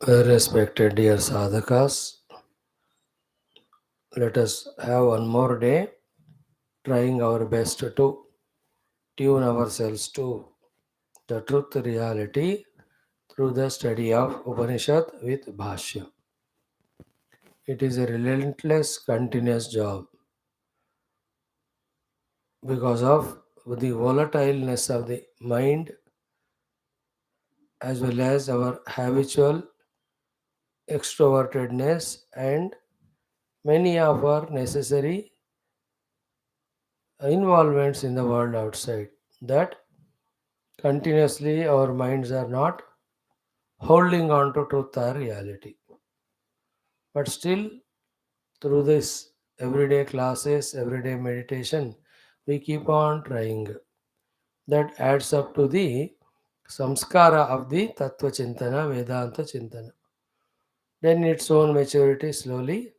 Respected dear sadhakas, let us have one more day trying our best to tune ourselves to the truth reality through the study of Upanishad with Bhashyam. It is a relentless, continuous job because of the volatileness of the mind as well as our habitual extrovertedness and many of our necessary involvements in the world outside that continuously our minds are not holding on to truth or reality. But still, through this everyday classes, everyday meditation, we keep on trying. That adds up to the samskara of the Tattva Chintana, Vedanta Chintana. Then its own maturity slowly,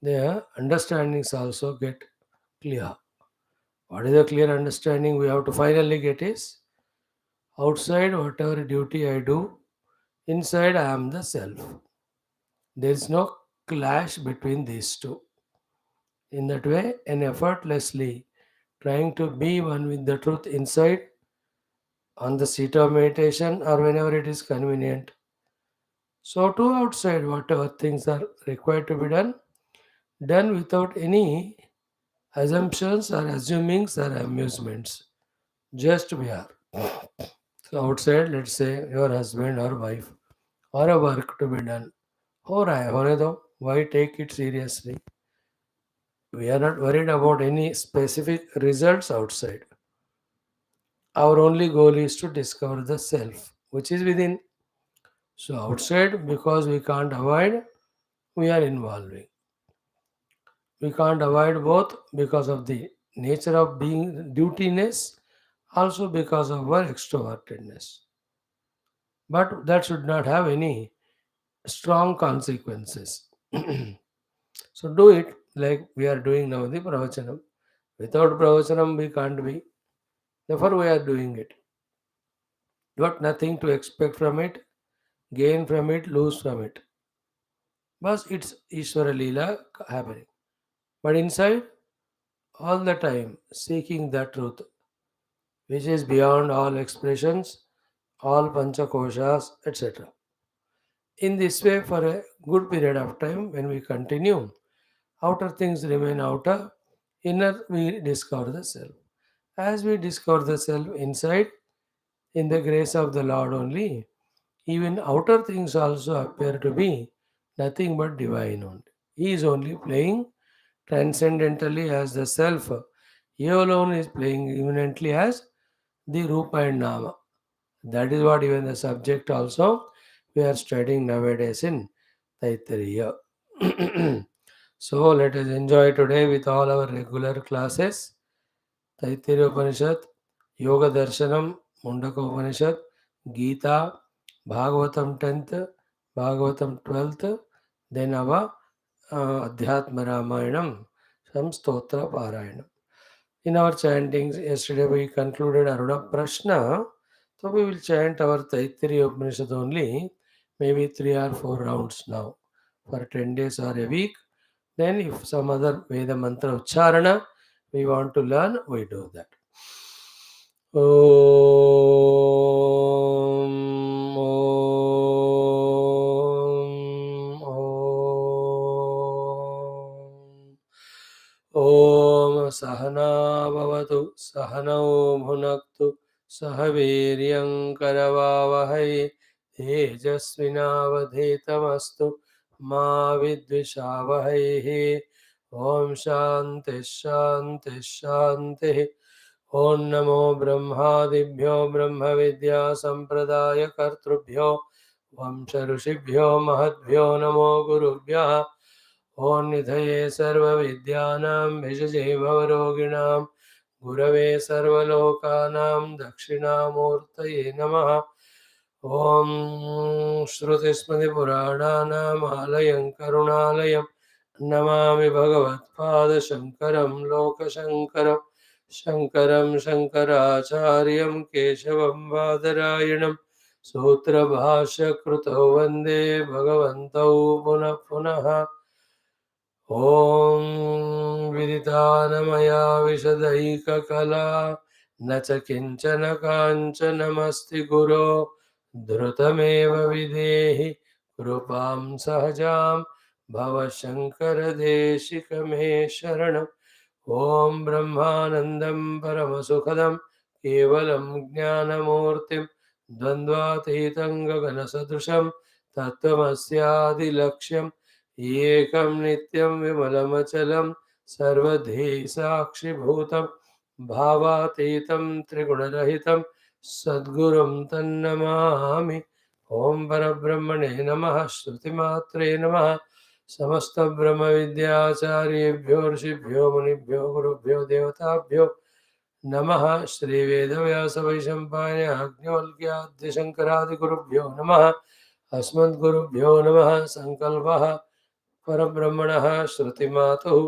the understandings also get clear. What is the clear understanding we have to finally get is outside whatever duty I do, inside I am the self. There is no clash between these two. In that way, and effortlessly trying to be one with the truth inside on the seat of meditation or whenever it is convenient. So, to outside, whatever things are required to be done, done without any assumptions or assumings or amusements. Just we are. So, outside, let's say your husband or wife or a work to be done. Ho raha hai, hone do. Why take it seriously? We are not worried about any specific results outside. Our only goal is to discover the self, which is within. So, outside, because we can't avoid, we are involving. We can't avoid both because of the nature of being dutiness, also because of our extrovertedness. But that should not have any strong consequences. So, do it like we are doing now the pravachanam. Without pravachanam, we can't be. Therefore, we are doing it. Got nothing to expect from it, gain from it, lose from it. But it's Ishvara Leela happening. But inside, all the time, seeking the truth, which is beyond all expressions, all panchakoshas, etc. In this way, for a good period of time, when we continue, outer things remain outer, inner we discover the self. As we discover the self inside, in the grace of the Lord only, even outer things also appear to be nothing but divine only. He is only playing transcendentally as the self. He alone is playing immanently as the Rupa and Nama. That is what even the subject also we are studying nowadays in Taittiriya. So let us enjoy today with all our regular classes. Taittiriya Upanishad, Yoga Darshanam, Mundaka Upanishad, Gita, Bhagavatam 10th, Bhagavatam 12th, then our Adhyatma Ramayanam, some Stotra Parayanam. In our chantings, yesterday we concluded Aruna Prashna, so we will chant our Taittiriya Upanishad only, maybe 3 or 4 rounds now, for 10 days or a week. Then, if some other Veda mantra Ucharana we want to learn, we do that. Om, Om, Om. ॐ सहना भवतु सहनौ भुनक्तु सह वीर्यङ्करवावहै तेजस्विनावधीतमस्तु मा विद्विषावहैः ॐ शान्तिः शान्तिः शान्तिः ॐ नमो ब्रह्मादिभ्यो ब्रह्मविद्यासम्प्रदायकर्तृभ्यो वंशऋषिभ्यो महद्भ्यो नमो गुरुभ्यः ॐ निधये सर्वविद्यानां भिषजे भवरोगिणां गुरवे सर्वलोकानां दक्षिणामूर्तये नमः ॐ श्रुतिस्मृतिपुराणानामालयं करुणालयं नमामि भगवत्पादशङ्करं लोकशङ्करं शङ्करं शङ्कराचार्यं केशवं बादरायणं सूत्रभाष्यकृतौ वन्दे भगवन्तौ पुनः पुनः। ॐ विदितानमया विशदैककला न च किञ्चन काञ्चनमस्ति गुरो धृतमेव विधेहि कृपां सहजां भव शङ्करदेशिक मे शरणम्। ॐ ब्रह्मानन्दं परमसुखदं केवलं ज्ञानमूर्तिं द्वन्द्वातीतं गगनसदृशं तत्त्वमस्यादिलक्ष्यम् एकं नित्यं विमलमचलं सर्वधी साक्षिभूतं भावातीतं त्रिगुणरहितं सद्गुरुं तन्नमामि। ॐ परब्रह्मणे नमः। श्रुतिमात्रे नमः। समस्त ब्रह्म विद्याचार्येभ्यो ऋषिभ्यो मुनिभ्यो गुरुभ्यो देवताभ्यो नमः। श्री वेदव्यास वैशंपायन अग्निवल्क्याद्य शंकरादिगुरुभ्यो नमः। अस्मद्गुरुभ्यो नमः। संकल्पः परब्रह्मणः श्रुतिमातुः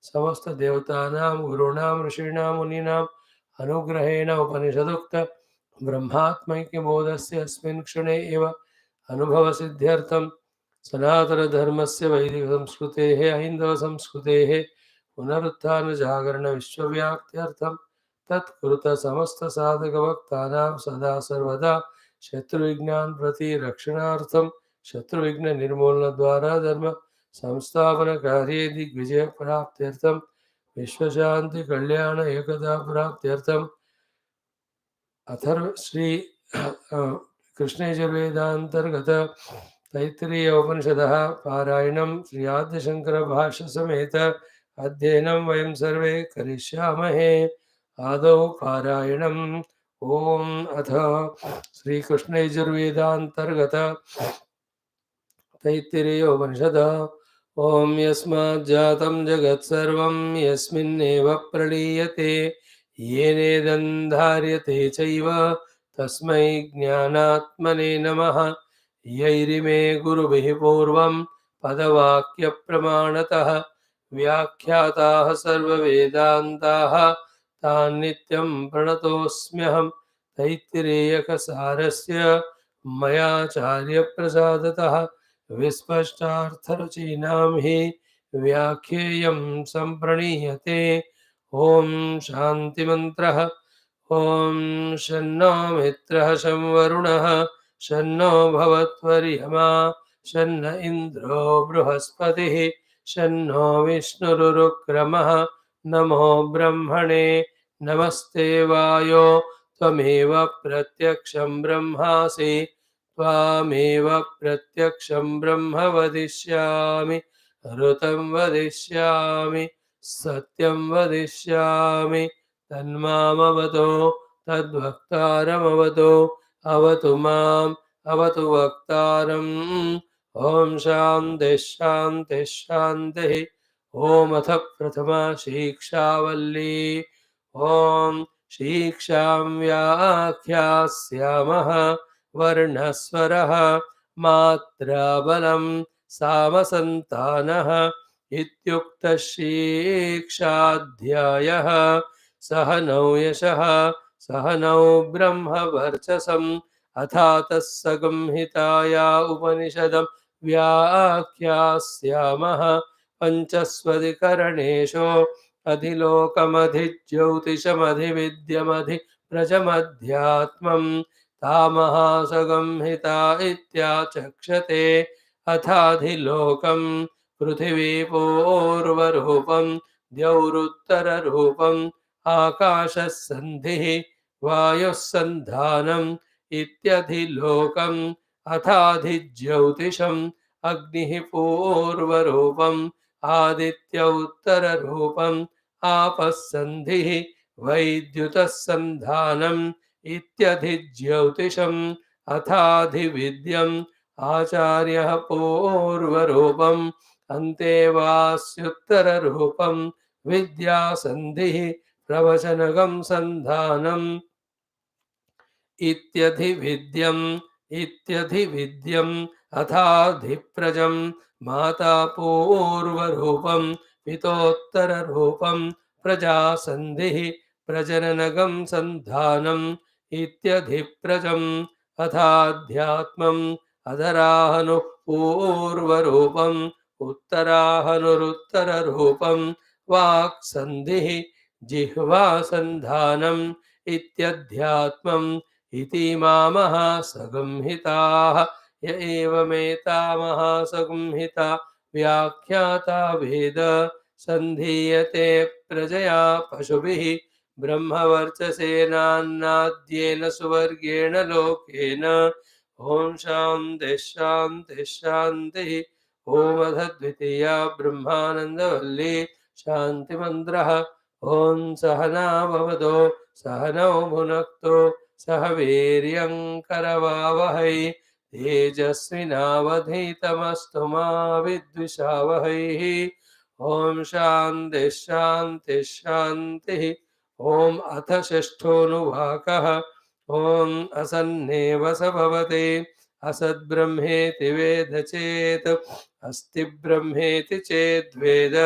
समस्त देवतानां गुरूणां ऋषीणां मुनीनाम् अनुग्रहेण उपनिषदुक्त ब्रह्मात्मैक्यबोधस्य अस्मिन् क्षणे एव अनुभवसिद्ध्यर्थं सनातनधर्मस्य वैदिकसंस्कृतेः ऐन्दवसंस्कृतेः पुनरुत्थानजागरणविश्वव्याप्त्यर्थं तत्कृतसमस्तसाधकभक्तानां सदा सर्वदा शत्रुविघ्नान् शत्रुविघ्ननिर्मूलनद्वारा धर्म संस्थापनकार्ये दिग्विजयप्राप्त्यर्थं विश्वशान्तिकल्याण एकता प्राप्त्यर्थम् अथर्व श्री कृष्णयजुर्वेदान्तर्गत तैत्तिरीय उपनिषदः पारायणं श्री आद्यशंकर भाष्य समेत अध्ययनं वयं सर्वे करिष्यामहे। आदौ पारायणम्। ओम अथ श्री कृष्णयजुर्वेदान्तर्गत तैत्तिरीयोपनिषदः ॐ यस्माज्जातं जगत्सर्वं यस्मिन्नेव प्रलीयते येनेदन्धार्यते चैव तस्मै ज्ञानात्मने नमः। यैरिमे गुरुभिः पूर्वं पदवाक्यप्रमाणतः व्याख्याताः सर्ववेदान्ताः तान् नित्यं प्रणतोऽस्म्यहं। तैत्तिरीयकसारस्य मयाचार्यप्रसादतः विस्पष्टार्थरुचीनां हि व्याख्येयं सम्प्रणीयते। ॐ शान्तिमन्त्रः। ॐ शन्नो मित्रः शं वरुणः शन्नो भवत्वरियमा शन्न इन्द्रो बृहस्पतिः शन्नो विष्णुरुक्रमः। नमो ब्रह्मणे नमस्ते वायो त्वमेव प्रत्यक्षं ब्रह्मासि त्वामेव प्रत्यक्षं ब्रह्म वदिष्यामि ऋतं वदिष्यामि सत्यं वदिष्यामि तन्मामवतो तद्वक्तारमवतो अवतु माम् अवतु वक्तारम्। ॐ शान्तिः शान्तिः शान्तिः। ॐ अथ प्रथमा शिक्षावल्ली। ॐ शिक्षां व्याख्यास्यामः वर्णस्वरः मात्राबलं सामसन्तानः इत्युक्तः शिक्षाध्यायः। सह नौ यशः सह नौ ब्रह्मवर्चसम् अथा तस्संहिताया उपनिषदं व्याख्यास्यामः। पञ्चस्वधिकरणेषु अधिलोकमधिज्योतिषमधिविद्यमधिप्रजमध्यात्मम् तामहासंहिता इत्याचक्षते। अथाधिलोकं पृथिवीपूर्वरूपं द्यौरुत्तररूपम् आकाशः सन्धिः वायुः सन्धानम् इत्यधिलोकम्। अथाधिज्योतिषम् अग्निः पूर्वरूपम् आदित्य उत्तररूपम् आपः सन्धिः वैद्युतः सन्धानम् इत्यधिज्योतिषम्। अथाधिविद्यम् आचार्यः पूर्वरूपम् अन्तेवास्युत्तररूपम् विद्यासन्धिः प्रवचनगं सन्धानम् इत्यधिविद्यम् अथाधिप्रजं माता पूर्वरूपं पितोत्तररूपं प्रजासन्धिः प्रजननगं सन्धानम् इत्यधिप्रजम् अथाध्यात्मम् अधराहनु पूर्वरूपम् उत्तराहनुरुत्तररूपम् वाक्सन्धिः जिह्वासन्धानम् इत्यध्यात्मम् इति मामः सगंहिताः य एवमेतामः सगंहिता व्याख्याता वेद सन्धीयते प्रजया पशुभिः ब्रह्मवर्चसेनान्नाद्येन सुवर्गेण लोकेन ॐ शान्तिः शान्तिः शान्तिः ॐ अथ द्वितीया ब्रह्मानन्दवल्ली शान्तिमन्त्रः ॐ सहना भवतो सहनौ भुनक्तु सह वीर्यङ्करवावहै तेजस्विनावधीतमस्तु मा विद्विषावहैः ॐ शान्तिः शान्तिः शान्तिः ॐ अथ षष्ठोऽनुवाकः ॐ असन्नेव स भवति असद्ब्रह्मेति वेद चेत् अस्ति ब्रह्मेति चेद्वेद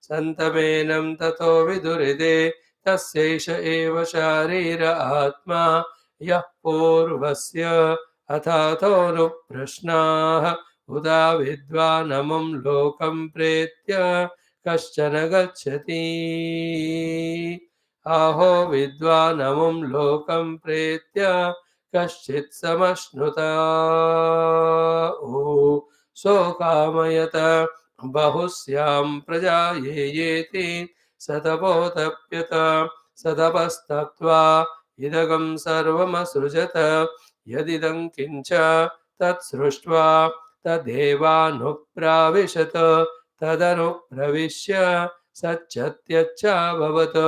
सन्तमेनं ततो विदुरिते तस्यैष एव शारीर आत्मा यः पूर्वस्य अथातोऽनुप्रश्नाः उदा विद्वानमुं लोकं प्रेत्य कश्चन गच्छति आहो विद्वानमुं लोकं प्रेत्य कश्चित् समश्नुता ॐ सोकामयत बहुस्यां प्रजा ये येति सतपोतप्यत सतपस्तप्त्वा इदगं सर्वमसृजत यदिदं किञ्च तत्सृष्ट्वा तदेवानुप्राविशत तदनुप्रविश्य सच्चत्यच्चाभवत्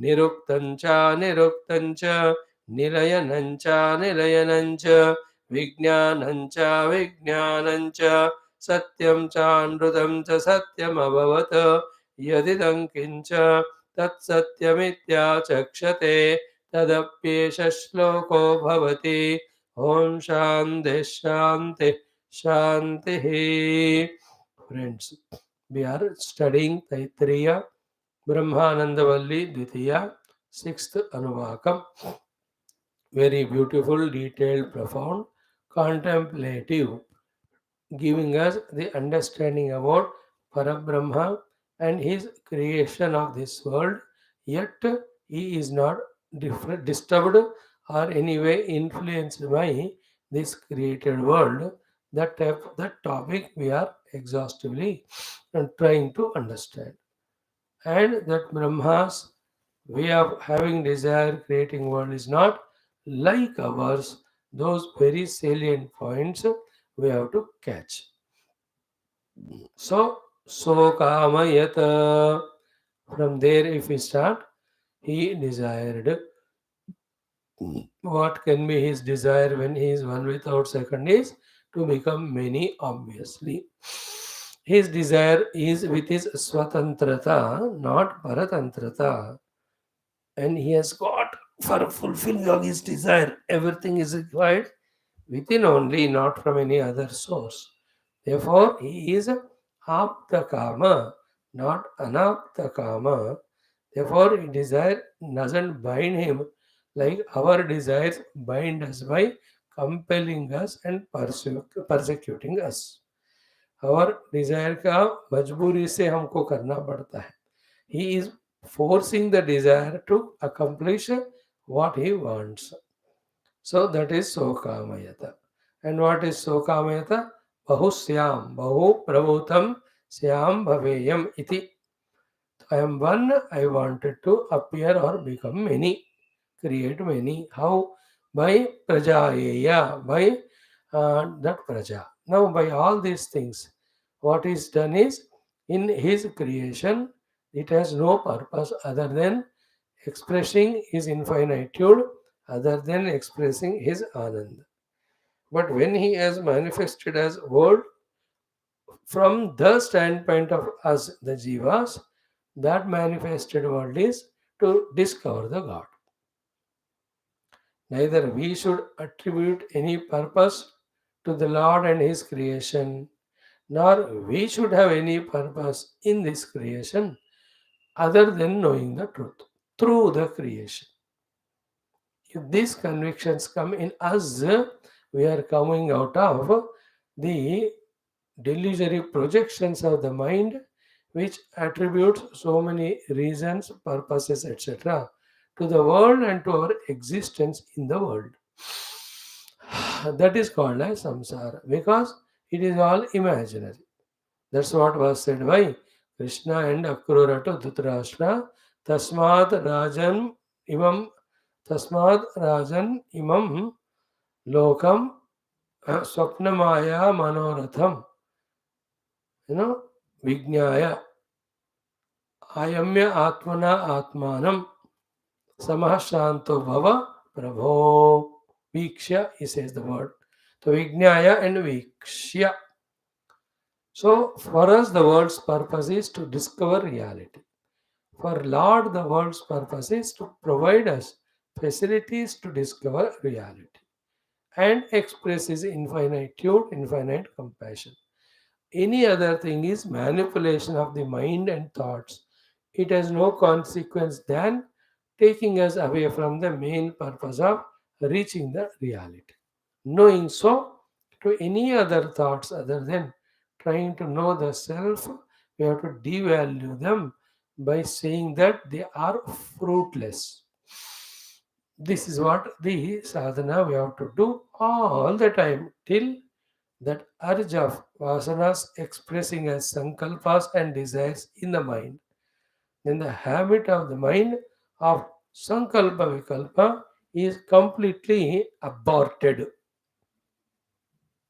निरुक्तं च निरुक्तं च निलयनं च निलयनं च विज्ञानं च विज्ञानं च सत्यं चानृतं च सत्यमभवत् यदिदं किञ्च तत्सत्यमित्याचक्षते तदप्येष श्लोको भवति ॐ शान्तिः शान्तिः शान्तिः Friends, we are studying Taittiriya Brahmananda Valli Dvitiya 6th Anuvakam. Very beautiful, detailed, profound, contemplative, giving us the understanding about Parabrahma and his creation of this world, yet he is not disturbed or anyway influenced by this created world. That topic we are exhaustively trying to understand. And that Brahma's way of having desire, creating world is not like ours. Those very salient points we have to catch. So kamayata. From there, if we start, he desired. What can be his desire when he is one without second is to become many, obviously. His desire is with his swatantrata, not paratantrata. And he has got, for fulfilling of his desire, everything is required within only, not from any other source. Therefore, he is aptakama, not anaptakama. Therefore, his desire doesn't bind him like our desires bind us by compelling us and persecuting us. और Dzire का मजबूरी से हमको करना पड़ता है. He is forcing the desire to accomplish what he wants. So that is sokamayata. And what is sokamayata? Bahusyam, bahu prabhutam syam bhaveyam iti. I am one, I wanted to appear or become many, create many. How? By prajayeya, by that praja. Now, by all these things, what is done is, in his creation, it has no purpose other than expressing his infinitude, other than expressing his anand. But when he has manifested as world, from the standpoint of us, the jivas, that manifested world is to discover the God. Neither we should attribute any purpose to the Lord and his creation, nor we should have any purpose in this creation other than knowing the truth through the creation. If these convictions come in us, We are coming out of the delusory projections of the mind, which attributes so many reasons, purposes, etc., to the world and to our existence in the world. That is called as samsara because it is all imaginary. That's what was said by Krishna and Akrura to Dhritarashtra. Tasmad Rajan Imam Tasmad Rajan Imam Lokam Swapnamaya Manoratham. Vijnaya Ayamya Atmana Atmanam Samah Shanto Bhava Prabho. Vikshya, he says the word. So Vijnaya and Vikshya. So for us, the world's purpose is to discover reality. For Lord, the world's purpose is to provide us facilities to discover reality and express His infinitude, infinite compassion. Any other thing is manipulation of the mind and thoughts. It has no consequence than taking us away from the main purpose of reaching the reality. Knowing so, to any other thoughts other than trying to know the self, we have to devalue them by saying that they are fruitless. This is what the sadhana we have to do all the time till that urge of vasanas expressing as sankalpas and desires in the mind. Then the habit of the mind of sankalpa vikalpa is completely aborted.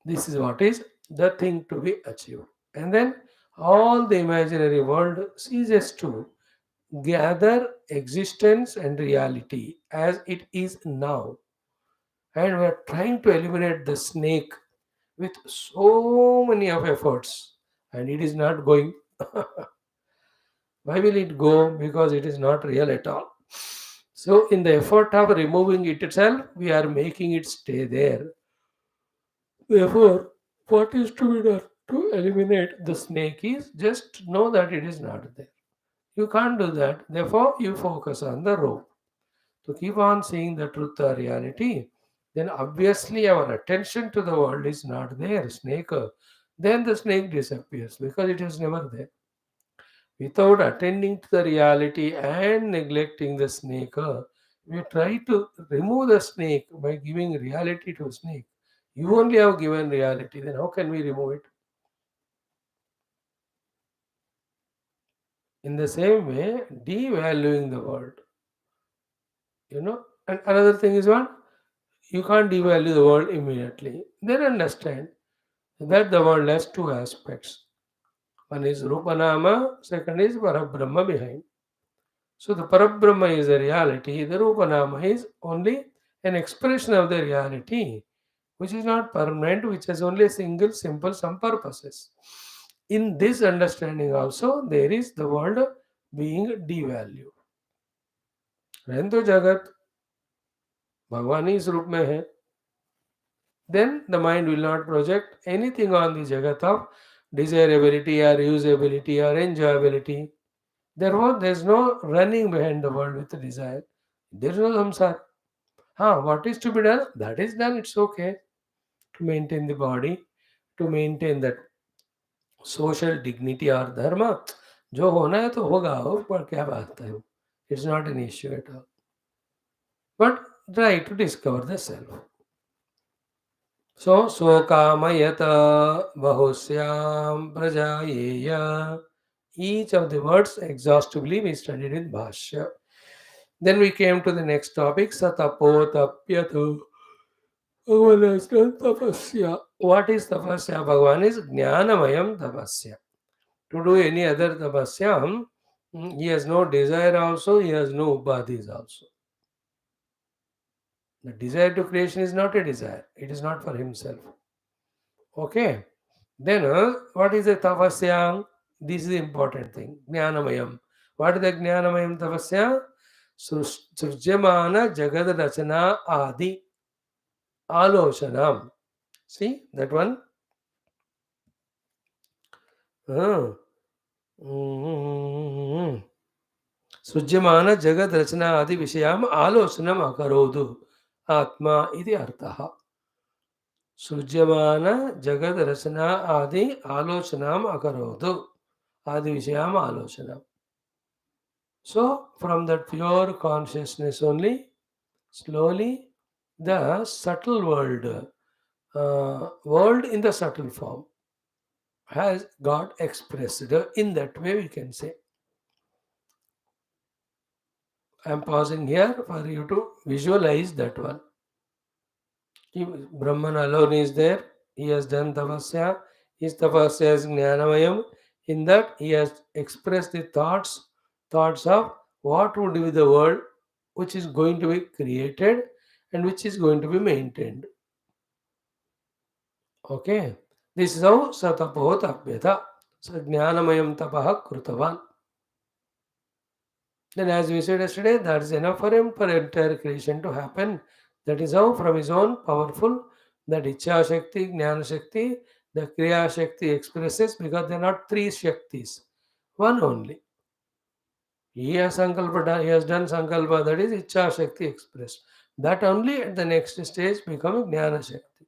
This is what is the thing to be achieved. And then all the imaginary world ceases to gather existence and reality as it is now. And we are trying to eliminate the snake with so many of efforts, and it is not going. Why will it go? Because it is not real at all. So, in the effort of removing it itself, we are making it stay there. Therefore, what is to be done to eliminate the snake is just know that it is not there. You can't do that. Therefore, you focus on the rope. To keep on seeing the truth or reality, then obviously our attention to the world is not there. Snake, then the snake disappears because it is never there. Without attending to the reality and neglecting the snake, we try to remove the snake by giving reality to a snake. You only have given reality, then how can we remove it? In the same way, devaluing the world. And another thing is what? You can't devalue the world immediately. Then understand that the world has two aspects. One is Rupanama, second is Parabrahma behind. So the Parabrahma is a reality, the Rupanama is only an expression of the reality, which is not permanent, which has only a single, simple, some purposes. In this understanding also, there is the world being devalued. रहने दो जगत भगवान ही इस रूप में है. Then the mind will not project anything on the jagat of desirability or usability or enjoyability. Therefore, there is no running behind the world with desire. There is no samsara. What is to be done? That is done. It's okay to maintain the body, to maintain that social dignity or dharma. जो होना है तो होगा हो पर क्या बात है It's not an issue at all. But try to discover the self. So kamayata bahusyam prajayeya. Each of the words exhaustively we studied in Bhashya. Then we came to the next topic, Satapotapyatu. Bhagavan has done tapasya. What is tapasya? Bhagavan is Jnanamayam tapasya. To do any other tapasya, he has no desire also, he has no upadhis also. The desire to creation is not a desire, it is not for himself. Okay. Then, what is the tapasya? This is the important thing. Jnanamayam. What is the Jnanamayam tapasya? Srujyamana Jagad Rachana Adi Aloshanam. See that one? Srujyamana Jagad Rachana Adi Vishayam Aloshanam Akarodu Atma iti Artaha. सृज्यमान जगद रचना आदि आलोचनाम अकरोतु आदि विषयाम आलोचना. So from that pure consciousness only, slowly the subtle world in the subtle form has got expressed. In that way we can say. I am pausing here for you to visualize that one. Brahman alone is there. He has done tapasya. His tapasya is jnanamayam. In that he has expressed the thoughts of what would be the world which is going to be created and which is going to be maintained. Okay. This is how satapo tapyata. So jnanamayam tapaha krutavan. Then, as we said yesterday, that is enough for him for entire creation to happen. That is how, from his own powerful, that Icha Shakti, Jnana Shakti, the Kriya Shakti expresses because they are not three Shaktis, one only. He has Sankalpa, he has done Sankalpa, that is Icha Shakti expressed. That only at the next stage becomes Jnana Shakti.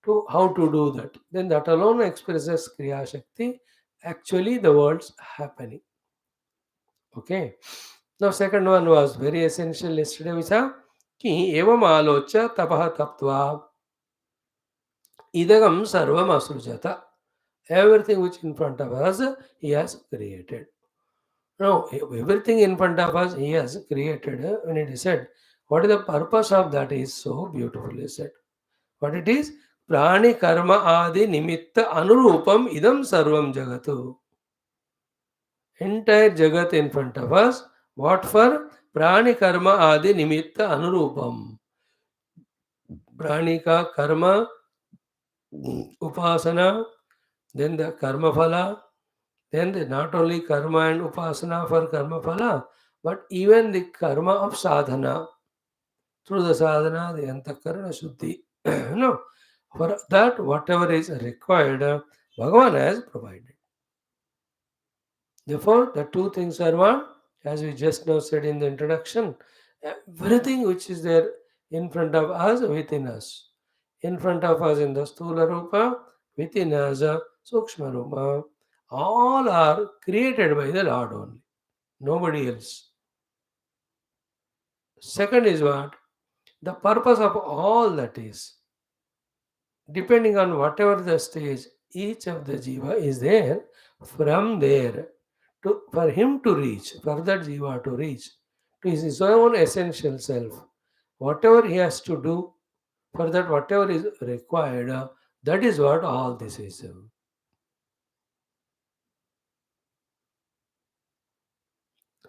To how to do that? Then that alone expresses Kriya Shakti. Actually, the world's happening. Okay. Now, second one was very essential yesterday, which are ki evam alocha tapah taptva idagam sarvam asrujata. Everything which in front of us, he has created. Now, everything in front of us, he has created. When it is said, what is the purpose of that is so beautifully said. What it is? Prani karma adi nimitta anurupam idam sarvam jagatu. Entire jagat in front of us. What for? Prani karma adi nimitta anurupam. Prani ka karma, upasana, then the karma phala, then not only karma and upasana for karma phala, but even the karma of sadhana. Through the sadhana, the antakarana shuddhi. No, for that, whatever is required, Bhagavan has provided. Therefore, the two things are one, as we just now said in the introduction, everything which is there in front of us, within us. In front of us in the Sthula Rupa, within us, Sukshma Rupa, all are created by the Lord only, nobody else. Second is what? The purpose of all that is, depending on whatever the stage, each of the jiva is there, from there for him to reach, for that jiva to reach to his own essential self. Whatever he has to do, for that whatever is required, that is what all this is.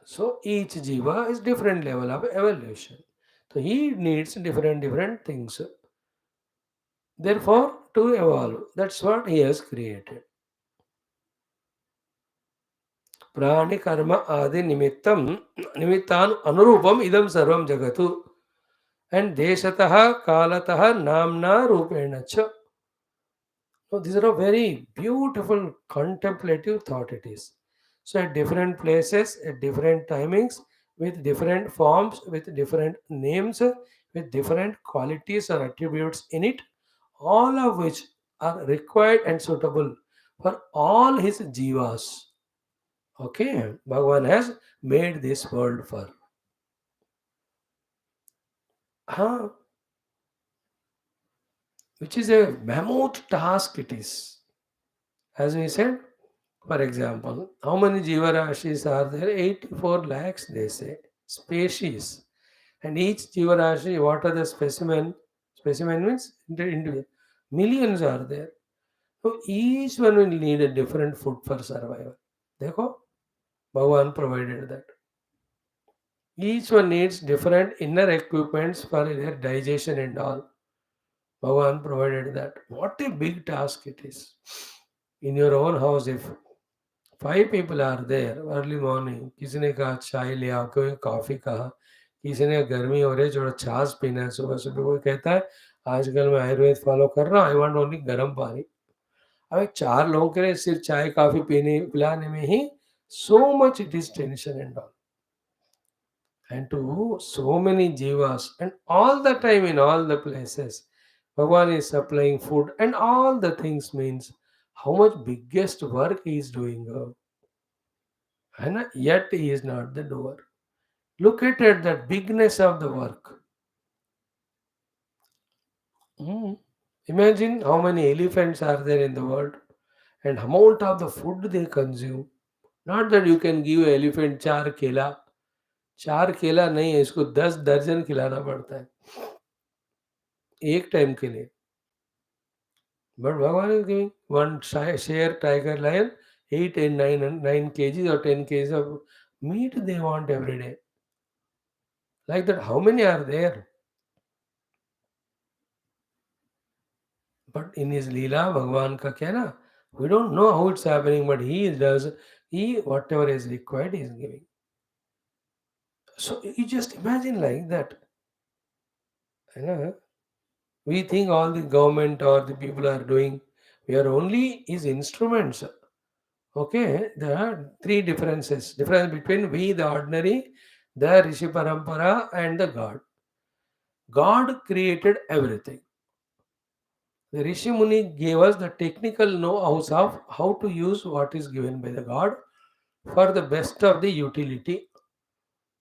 So each jiva is different level of evolution. So he needs different things. Therefore, to evolve, that's what he has created. Prani karma adi nimittan anurupam idam sarvam jagatu. And deshatah kalatah namna rupena cha. So these are a very beautiful contemplative thought it is. So at different places, at different timings, with different forms, with different names, with different qualities or attributes in it, all of which are required and suitable for all his jivas. Okay, Bhagavan has made this world for. Huh? Which is a mammoth task it is. As we said, for example, how many Jivarashis are there? 84 lakhs, they say, species. And each Jivarashi, what are the specimen? Specimen means individual. Millions are there. So each one will need a different food for survival. Dekho, Bhagavan provided that. Each one needs different inner equipments for their digestion and all. Bhagavan provided that. What a big task it is. In your own house, if five people are there early morning, किसी ने कहा चाय ले आओ, कोई coffee कहा, किसी ने गर्मी हो रही है थोड़ा छाछ पीना है सुबह सुबह, कोई कहता है आजकल मैं आयुर्वेद फॉलो कर रहा हूँ, आई वांट ओनली गर्म पानी. अब चार लोगों के लिए सिर्फ चाय कॉफ़ी पीने पिलाने में ही so much it is tension and all. And to so many jivas and all the time in all the places, Bhagwan is supplying food and all the things means how much biggest work he is doing. And yet he is not the doer. Look at it, the bigness of the work. Hmm. Imagine how many elephants are there in the world and amount of the food they consume. Not that you can give elephant चार केला, चार केला नहीं है, इसको 10 दर्जन खिलाना पड़ता है एक टाइम के लिए. But Bhagavan is giving one share tiger lion 8 and 9 kgs or 10 kgs of meat they want every day. Like that, how many are there? But in his Leela, Bhagavan ka kya na? We don't know how it's happening, but he does. He whatever is required, he is giving. So you just imagine like that. You know, we think all the government or the people are doing. We are only his instruments. Okay, there are three differences. Difference between we, the ordinary, the Rishi Parampara, and the God. God created everything. The Rishi Muni gave us the technical know-hows of how to use what is given by the God for the best of the utility,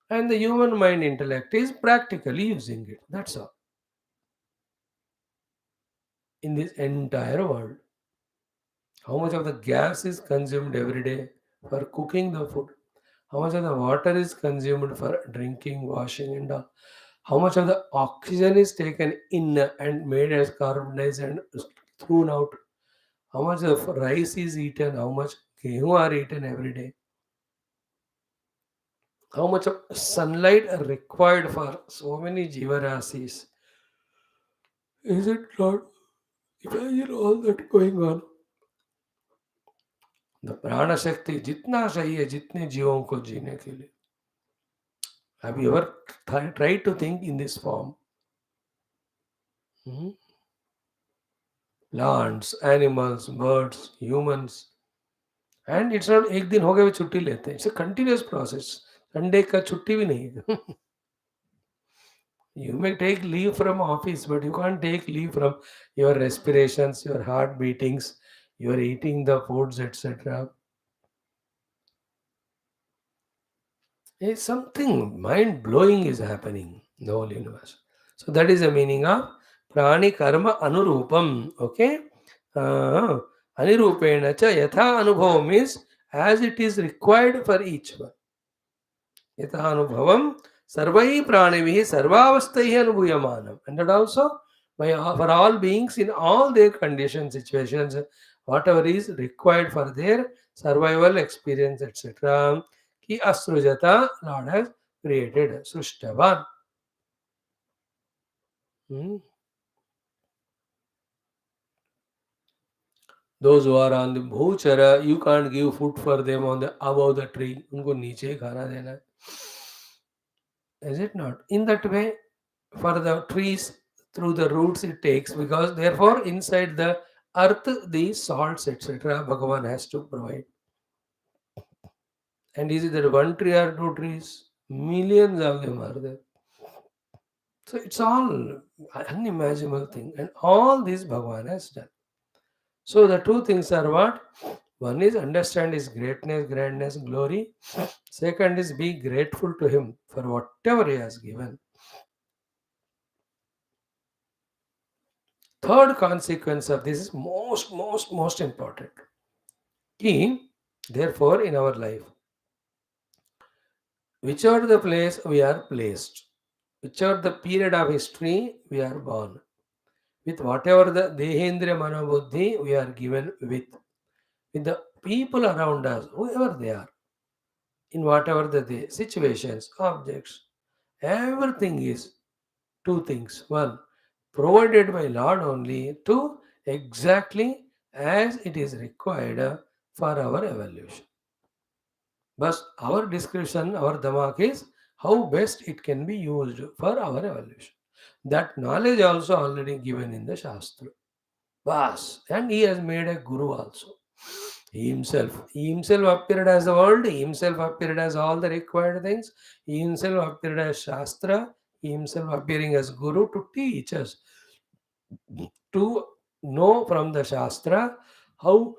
and the human mind intellect is practically using it. That's all. In this entire world, how much of the gas is consumed every day for cooking the food? How much of the water is consumed for drinking, washing, and all? How much of the oxygen is taken in and made as carbon dioxide and thrown out? How much of rice is eaten? How much gehu are eaten every day? How much of sunlight are required for so many jivarasis? Is it not? Imagine all that going on. The prana shakti जितना चाहिए जितने जीवों को जीने के लिए. Have you ever tried to think in this form? Hmm? Plants, animals, birds, humans. And it's not एक दिन हो गया वे छुट्टी लेते हैं. It's a continuous process. Sunday का छुट्टी भी नहीं है. You may take leave from office, but you can't take leave from your respirations, your heart beatings, your eating the foods, etc. Something mind blowing is happening in the whole universe. So that is the meaning of prani karma anurupam. Okay, anirupena cha yatha anubhavam means as it is required for each one. यथानुभवम सर्वै प्राणिभिः सर्वावस्थैः अनुभूयमानम. And that also for all beings in all their conditions, situations, whatever is required for their survival experience, etc. Ki asrujata, Lord has created Srushtavan. Hmm. Those who are on the bhuchara, you can't give food for them on the above the tree. उनको नीचे ही खाना देना है. Is it not? In that way, for the trees, through the roots it takes, because therefore inside the earth, the salts, etc., Bhagavan has to provide. And is it that one tree or two trees? Millions of them are there. So it's all unimaginable thing. And all this Bhagavan has done. So the two things are what? One is understand his greatness, grandness, glory. Second is be grateful to him for whatever he has given. Third consequence of this is most important. Key, therefore, in our life, whichever the place we are placed, whichever the period of history we are born, with whatever the Dehendriya Manobuddhi we are given with the people around us, whoever they are, in whatever the situations, objects, everything is two things. One, provided by Lord only. Two, exactly as it is required for our evolution. But our description, our damak is how best it can be used for our evolution. That knowledge also already given in the Shastra. Bas. And he has made a guru also. He himself appeared as the world, he himself appeared as all the required things, he himself appeared as Shastra, he himself appearing as guru to teach us to know from the Shastra how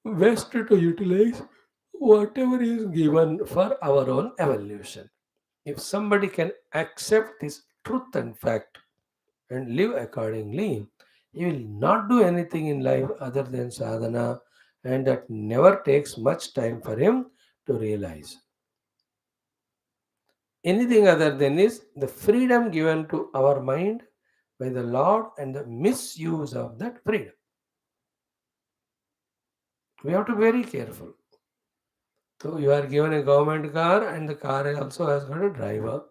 best to utilize whatever is given for our own evolution. If somebody can accept this truth and fact and live accordingly, he will not do anything in life other than sadhana, and that never takes much time for him to realize. Anything other than is the freedom given to our mind by the Lord and the misuse of that freedom. We have to be very careful. So you are given a government car and the car also has got a driver.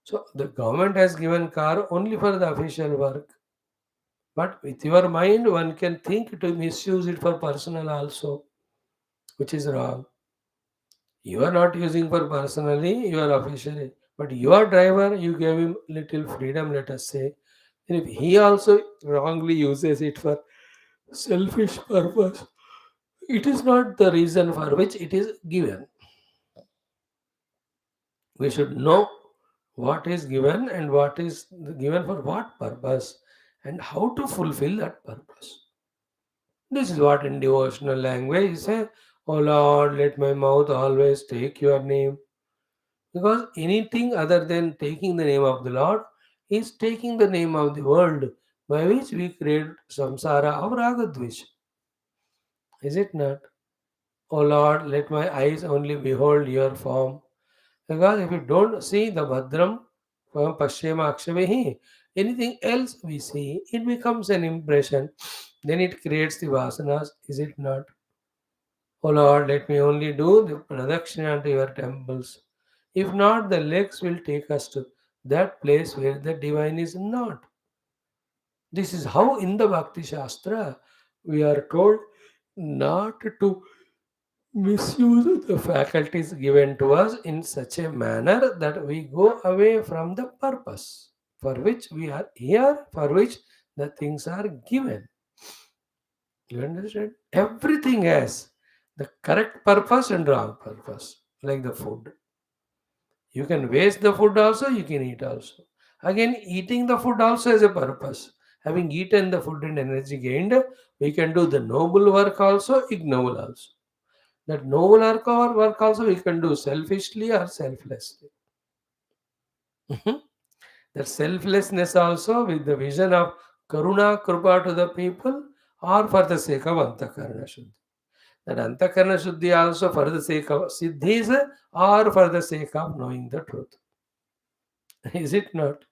So the government has given car only for the official work. But with your mind, one can think to misuse it for personal also, which is wrong. You are not using for personally, you are officially. But your driver, you gave him little freedom, let us say. And if he also wrongly uses it for selfish purpose, it is not the reason for which it is given. We should know what is given and what is given for what purpose and how to fulfill that purpose. This is what in devotional language is say, "O Lord, let my mouth always take your name." Because anything other than taking the name of the Lord is taking the name of the world by which we create samsara or ragadvish. Is it not? O Lord, let my eyes only behold your form. Because if you don't see the Bhadram from Pashyama Akshavehi, anything else we see, it becomes an impression. Then it creates the vasanas, is it not? O Lord, let me only do the pradakshina to your temples. If not, the legs will take us to that place where the divine is not. This is how in the Bhakti Shastra we are told not to misuse the faculties given to us in such a manner that we go away from the purpose for which we are here, for which the things are given. You understand? Everything has the correct purpose and wrong purpose, like the food. You can waste the food also, you can eat also. Again, eating the food also has a purpose. Having eaten the food and energy gained, we can do the noble work also, ignoble also. That noble work also we can do selfishly or selflessly. Mhm. That selflessness also with the vision of karuna, krupa to the people or for the sake of antakarana shuddhi. That antakarana shuddhi also for the sake of siddhis or for the sake of knowing the truth. Is it not?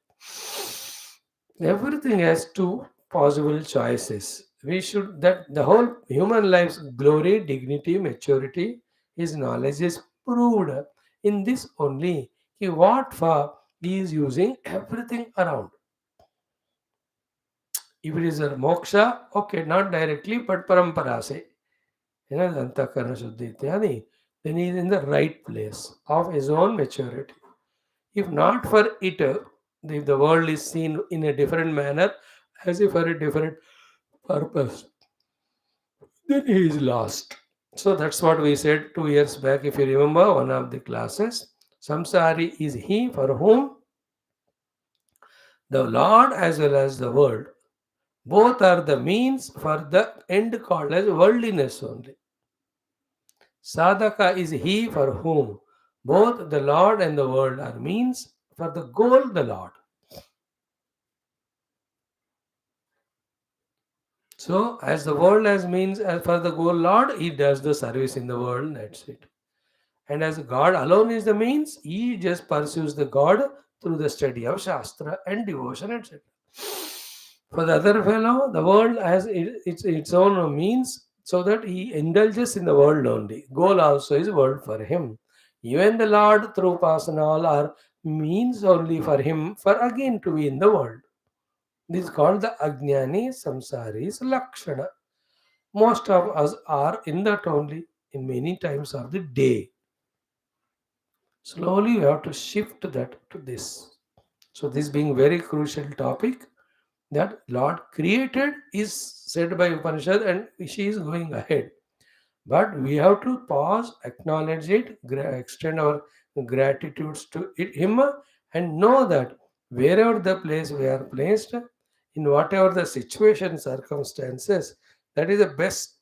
Everything has two possible choices. We should that the whole human life's glory, dignity, maturity, his knowledge is proved in this only. What for he is using everything around. If it is a moksha, okay, not directly, but parampara se. Antakarana Shuddhi Ityadi, then he is in the right place of his own maturity. If not for it, if the world is seen in a different manner, as if for a different purpose, then he is lost. So that's what we said 2 years back, if you remember one of the classes. Samsari is he for whom the Lord as well as the world. Both are the means for the end called as worldliness only. Sadhaka is he for whom both the Lord and the world are means for the goal, the Lord. So, as the world has means as for the goal, Lord, he does the service in the world, that's it. And as God alone is the means, he just pursues the God through the study of Shastra and devotion, etc. For the other fellow, the world has its own means so that he indulges in the world only. Goal also is world for him. Even the Lord through Upasana all are means only for him for again to be in the world. This is called the Ajnani Samsari's Lakshana. Most of us are in that only in many times of the day. Slowly we have to shift that to this. So this being very crucial topic that Lord created is said by Upanishad and she is going ahead. But we have to pause, acknowledge it, extend our gratitudes to him and know that wherever the place we are placed, in whatever the situation, circumstances, that is the best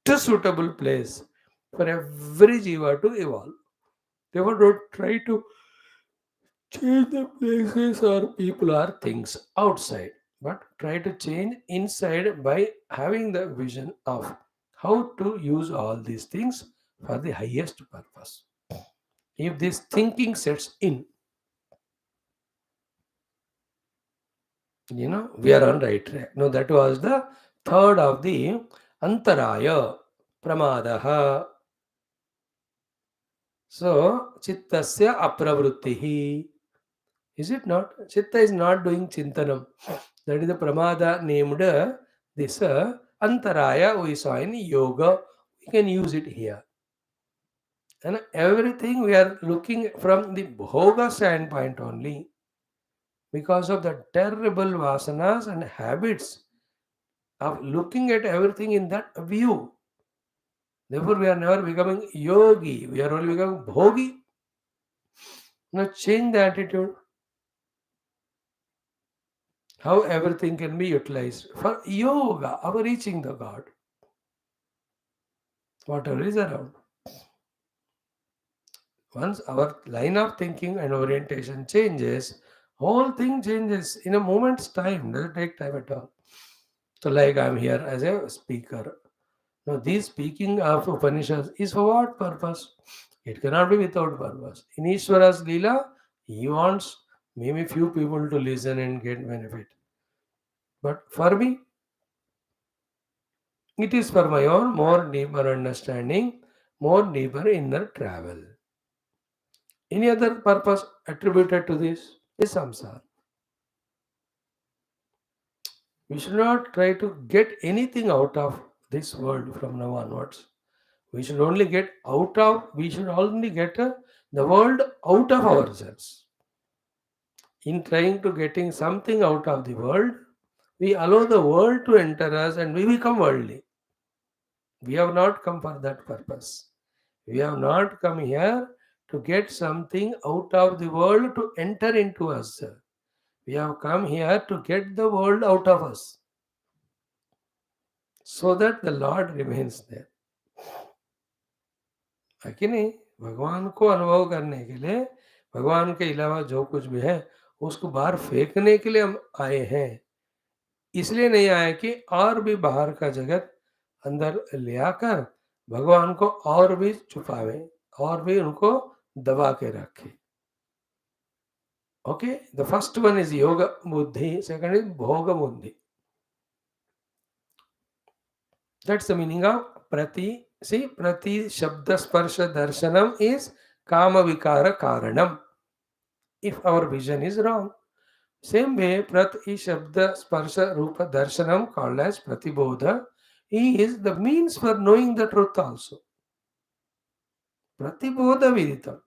suitable place for every jiva to evolve. Therefore, don't try to change the places or people or things outside, but try to change inside by having the vision of how to use all these things for the highest purpose. If this thinking sets in, we are on right track. Now, that was the third of the antaraya, pramadaha. So, chittasya apravrittihi. Is it not? Chitta is not doing chintanam. That is the pramada named this antaraya we saw in yoga. We can use it here. And everything we are looking from the bhoga standpoint only because of the terrible vasanas and habits of looking at everything in that view. Therefore, we are never becoming yogi. We are only becoming bhogi. Now, change the attitude. How everything can be utilized for yoga, our reaching the God. Whatever is around. Once our line of thinking and orientation changes, whole thing changes in a moment's time. Doesn't take time at all. So, like I'm here as a speaker. Now, this speaking of Upanishads is for what purpose? It cannot be without purpose. In Ishvara's Leela, he wants maybe few people to listen and get benefit. But for me, it is for my own more deeper understanding, more deeper inner travel. Any other purpose attributed to this is samsara. We should not try to get anything out of this world from now onwards. We should only get the world out of ourselves. In trying to getting something out of the world, we allow the world to enter us and we become worldly. We have not come for that purpose. We have not come here to get something out of the world to enter into us. We have come here to get the world out of us so that the Lord remains there. है कि नहीं? भगवान को अनुभव करने के लिए भगवान के अलावा जो कुछ भी है उसको बाहर फेंकने के लिए हम आए हैं। इसलिए नहीं आए कि और भी बाहर का जगत अंदर ले आकर भगवान को और भी छुपावे और भी उनको दबा के रखे। Okay, the first one is yoga buddhi, second is bhoga buddhi. That's the meaning of prati. See, prati shabda sparsha darshanam is kama vikara karanam. If our vision is wrong, same way prati shabda sparsha rupa darshanam called as pratibodha, he is the means for knowing the truth also. Pratibodha viditam.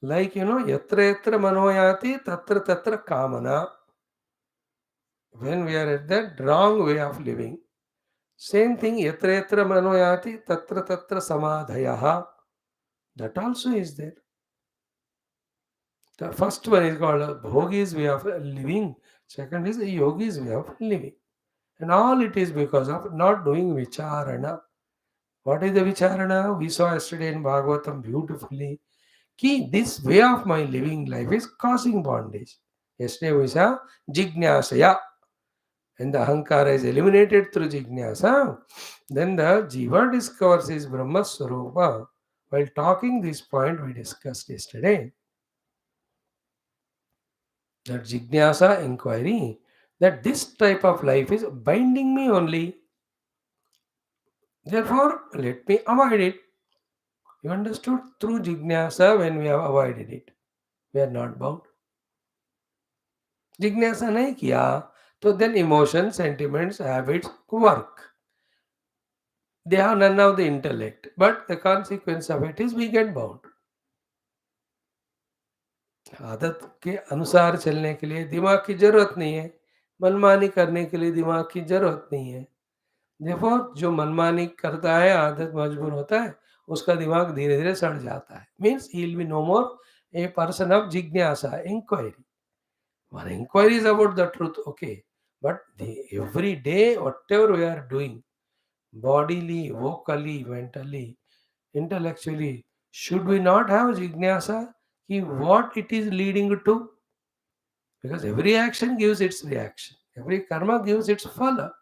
Like yatra yatra manoyati tatra tatra kamana. When we are at that wrong way of living, same thing, yatra yatra manoyati tatra tatra samadhayaha. That also is there. The first one is called a bhogi's way of living. Second is a yogi's way of living. And all it is because of not doing vicharana. What is the vicharana? We saw yesterday in Bhagavatam beautifully. Ki this way of my living life is causing bondage. Yesterday we saw jignasaya. And the ahankara is eliminated through jignasa, then the jiva discovers his Brahma Swarupa. While talking this point we discussed yesterday, that jignasa inquiry, that this type of life is binding me only. Therefore, let me avoid it. You understood? Through jignasa, when we have avoided it, we are not bound. जिज्ञासा नहीं किया तो then emotions, sentiments, habits work. They have none of the intellect, but the consequence of it is we get bound. आदत के अनुसार चलने के लिए दिमाग की जरूरत नहीं है, मनमानी करने के लिए दिमाग की जरूरत नहीं है। देखो, जो मनमानी करता है, आदत मजबूर होता है, उसका दिमाग धीरे धीरे सड़ जाता है। Means he will be no more a person of जिज्ञासा, inquiry. One inquiry is about the truth, okay. But every day, whatever we are doing, bodily, vocally, mentally, intellectually, should we not have jignasa? What it is leading to? Because every action gives its reaction, every karma gives its phala.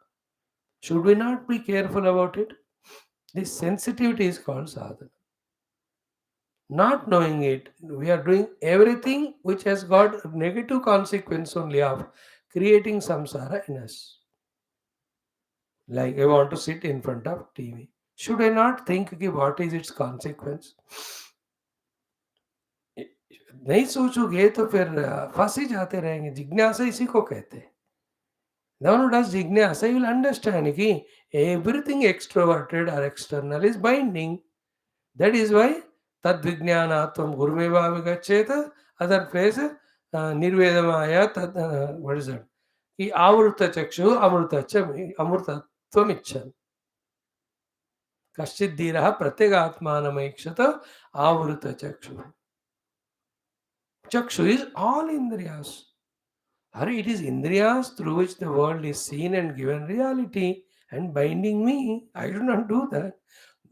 Should we not be careful about it? This sensitivity is called sadhana. Not knowing it, we are doing everything which has got negative consequence only of creating samsara in us. Like I want to sit in front of TV. Should I not think कि what is its consequence? नहीं सोचोगे तो फिर फंस ही जाते रहेंगे. जिज्ञासा इसी को कहते हैं. The one who does jignasa will understand कि everything extroverted or external is binding. That is why tad vijnanatvam gurumeva vigaccheta. Other place nirvedamaya tad what is that? कि आवृत चक्षु अमृतत्वम इच्छन. कश्चित् धीरः प्रत्यगात्मानमैक्षत आवृत चक्षु. Chakshu is all indriyas. Hari, it is indriyas through which the world is seen and given reality and binding me. I do not do that.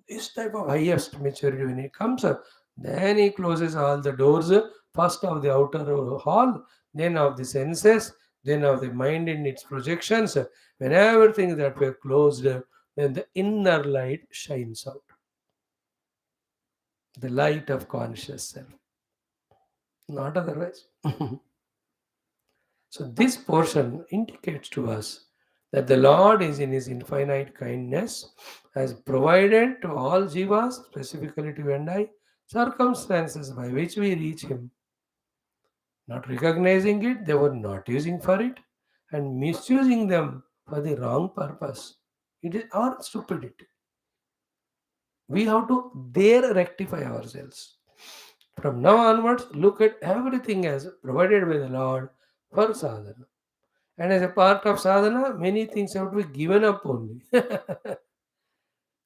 This type of highest maturity when it comes up, then he closes all the doors, first of the outer hall, then of the senses, then of the mind in its projections. When everything that were closed, then the inner light shines out. The light of conscious self. Not otherwise. So this portion indicates to us that the Lord is in his infinite kindness has provided to all jivas, specifically to you and I, circumstances by which we reach him. Not recognizing it, they were not using for it and misusing them for the wrong purpose. It is our stupidity. We have to there rectify ourselves. From now onwards, look at everything as provided by the Lord for sadhana. And as a part of sadhana, many things have to be given up only.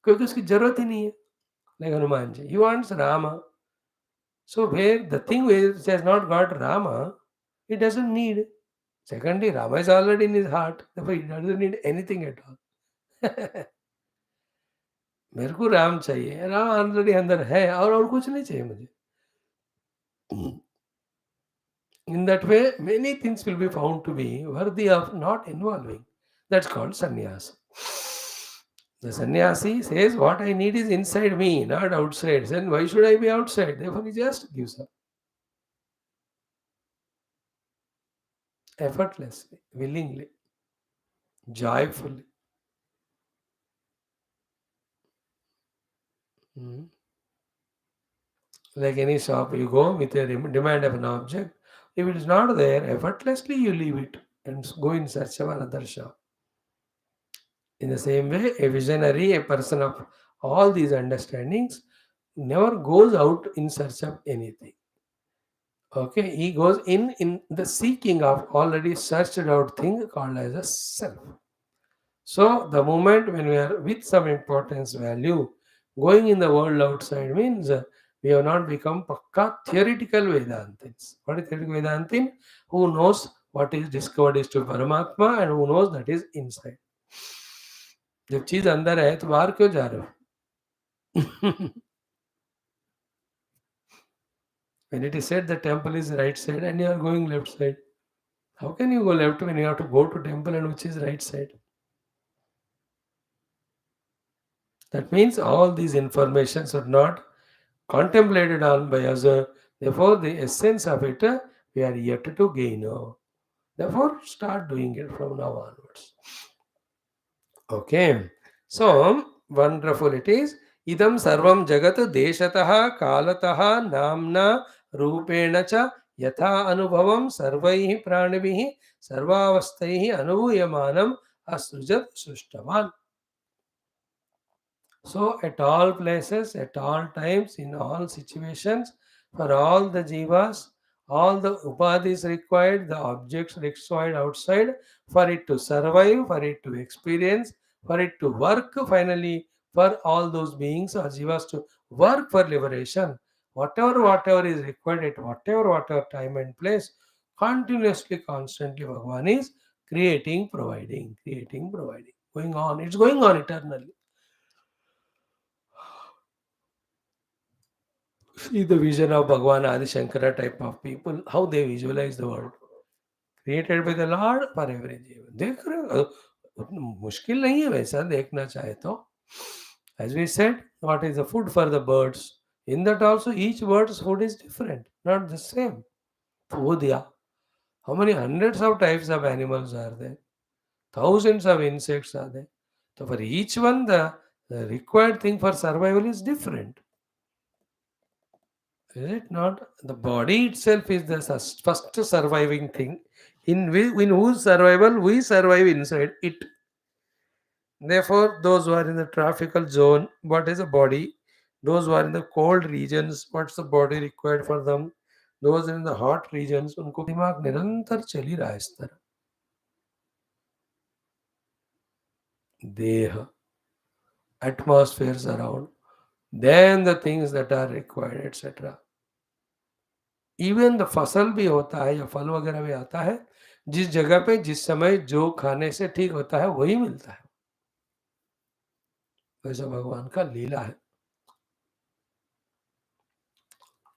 क्योंकि उसकी जरूरत ही नहीं है. Like Hanuman ji, he wants Rama. So where the thing which has not got Rama, he doesn't need. Secondly, Rama is already in his heart. Therefore, he doesn't need anything at all. मेरे को राम चाहिए, Ram already अंदर है और कुछ नहीं चाहिए मुझे. In that way, many things will be found to be worthy of not involving. That's called sannyas. The sannyasi says, what I need is inside me, not outside. Then why should I be outside? Therefore, he just gives up. Effortlessly, willingly, joyfully. Hmm. Like any shop, you go with a demand of an object. If it is not there, effortlessly you leave it and go in search of another shop. In the same way, a visionary, a person of all these understandings, never goes out in search of anything. Okay, he goes in the seeking of already searched out thing called as a self. So the moment when we are with some importance value, going in the world outside means we have not become pakka theoretical Vedantins. What is theoretical Vedantin? Who knows what is discovered is to Paramatma and who knows that is inside. जब चीज अंदर है तो बाहर क्यों जा रहे हो? When it is said the temple is right side and you are going left side, how can you go left when you have to go to temple and which is right side? That means all these informations are not contemplated on by us. Therefore, the essence of it we are yet to gain. Therefore, start doing it from now onwards. Okay. So, wonderful it is. Idam sarvam jagat deshataha kalataha namna rupena cha yatha anubhavam sarvaihi pranibihi sarvavastaihi anubhuyamanam asrujat sushtavan. So, at all places, at all times, in all situations, for all the jivas, all the upadhis required, the objects required outside, for it to survive, for it to experience, for it to work finally, for all those beings or jivas to work for liberation, whatever is required at whatever time and place, continuously, constantly, Bhagavan is Creating, providing, creating, providing. Going on. It's going on eternally. See the vision of Bhagwan Adi Shankara type of people, how they visualize the world. Created by the Lord for every जीवन. देख रहे हो मुश्किल नहीं है वैसा देखना चाहे तो. As we said, what is the food for the birds? In that also each bird's food is different, not the same. Food, yeah. How many hundreds of types of animals are there? Thousands of insects are there. So for each one, the required thing for survival is different. Is it not? The body itself is the first surviving thing. In whose survival we survive inside it. Therefore, those who are in the traffical zone, what is the body? Those who are in the cold regions, what's the body required for them? Those in the hot regions, उनको दिमाग निरंतर चल ही रहा है इस तरह. देह, atmospheres around, then the things that are required, etc. Even the फसल भी होता है या फल वगैरह भी आता है जिस जगह पे जिस समय जो खाने से ठीक होता है वही मिलता है. वैसा भगवान का लीला है.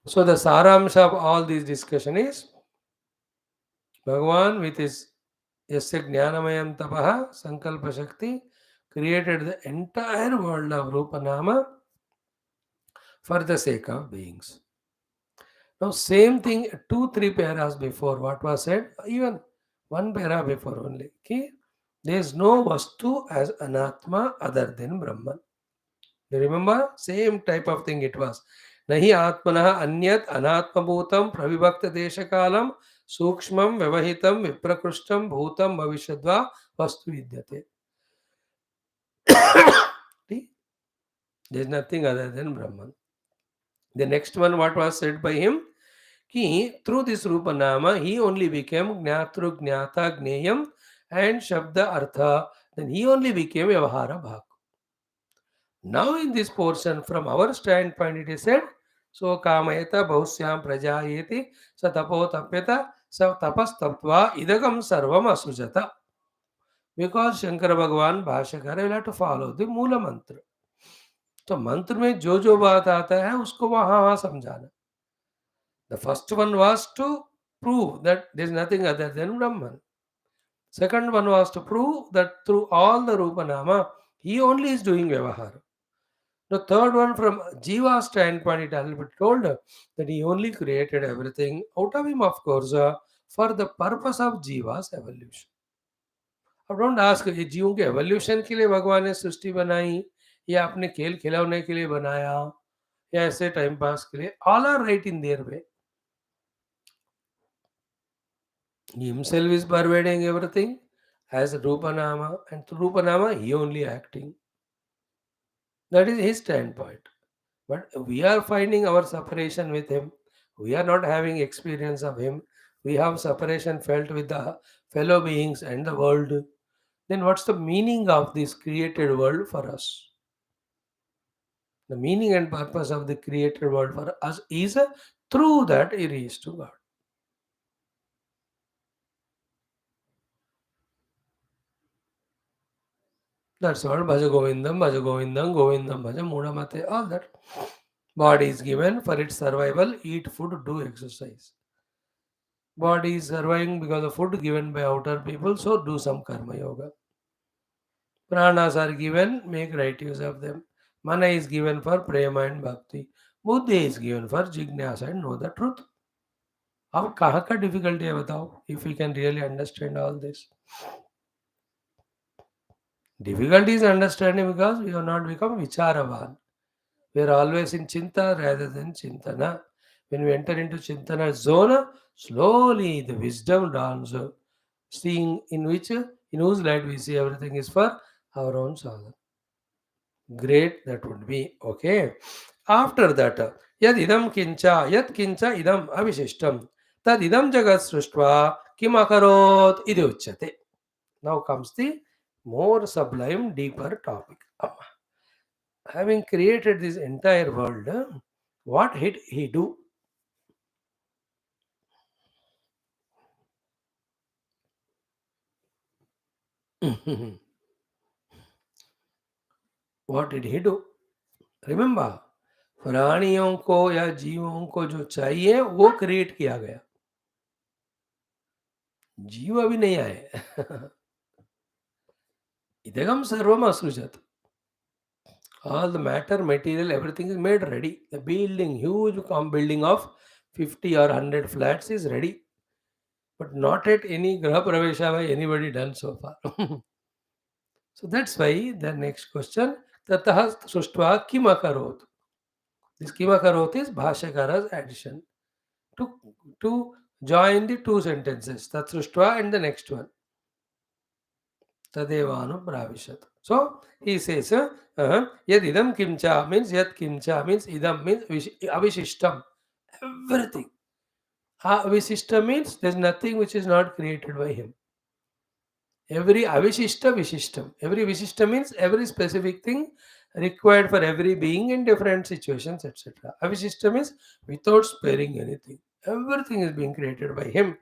So the saramsh of all this discussion is Bhagavan with his yasya jnanamayam tapaha sankalpa shakti created the entire world of Rupa Nama for the sake of beings. Now same thing 2-3 paras before what was said, even one para before only. Okay? There is no vastu as anatma other than Brahman. You remember? Same type of thing it was. Nahi atmanah anyat anatmabhutam pravibhakta deshakalam sukshmam vyavahitam viprakrishtam bhutam bhavishadva vastu vidyate. See? There is nothing other than Brahman. The next one, what was said by him? Ki through this Rupa Nama, he only became Gnatru Gnata Gneyam and Shabda Artha. Then he only became Vyavahara Bhak. Now in this portion, from our standpoint, it is said, so kamayata bhausyam prajayeti sa tapo tapyata sa tapas taptva idagam sarvam asujata. Because Shankara Bhagavan Bhashyakara will have to follow the Mula mantra. तो मंत्र में जो जो बात आता है उसको वहां वहां समझाना. The first one was to prove that there is nothing other than Brahman. Second one was to prove that through all the Rupa Nama, he only is doing Vyavahara. The third one, from Jiva's standpoint, it has been told that he only created everything out of him, of course, for the purpose of Jiva's evolution. अब don't ask ये जीवों के evolution के लिए भगवान ने सृष्टि बनाई या अपने खेल खिलौने के लिए बनाया या ऐसे टाइम पास के लिए. All are right in their way. He himself is pervading everything as Rupanama, and through Rupanama he only acting. That is his standpoint. But we are finding our separation with him. We are not having experience of him. We have separation felt with the fellow beings and the world. Then what's the meaning of this created world for us? The meaning and purpose of the created world for us is through that it is to God. That's all. Bhaja Govindam, Govindam, Bhaja Mudamate, all that. Body is given for its survival, eat food, do exercise. Body is surviving because of food given by outer people, so do some karma yoga. Pranas are given, make right use of them. Mana is given for prema and bhakti. Buddhi is given for jignasa and know the truth. अब कहाँ का difficulty है बताओ? If we can really understand all this. Difficulty is understanding because we have not become vicharavan. We are always in chinta rather than chintana. When we enter into chintana zone, slowly the wisdom dawns, seeing in whose light we see everything is for our own sadhana. Great, that would be okay. After that, yad kincha idam avishishtam, tad idam jagat srishtva kim akarot idi uchyate. Now comes the more sublime, deeper topic. Having created this entire world, what did he do? What did he do? Remember, प्राणियों को या जीवों को जो चाहिए वो create किया गया, जीव अभी नहीं आए. इदगम सर्वम असृजत. All the matter, material, everything is made ready. The building, huge building of 50 or 100 flats is ready, but not at any graha pravesha by anybody done so far. So that's why the next question, Tatah Sushtva Kimakarot. This Kimakarot is Bhashyakara's addition to, to join the two sentences, Tat Sushtva and the next one, Tadevanu Pravishat. So he says, Yad idam kimcha means Yad kimcha means idam means avishishtam. Everything. Avishishta means there's nothing which is not created by him. Every avishishta vishishtam. Every vishishta means every specific thing required for every being in different situations, etc. Avishishta means without sparing anything. Everything is being created by him.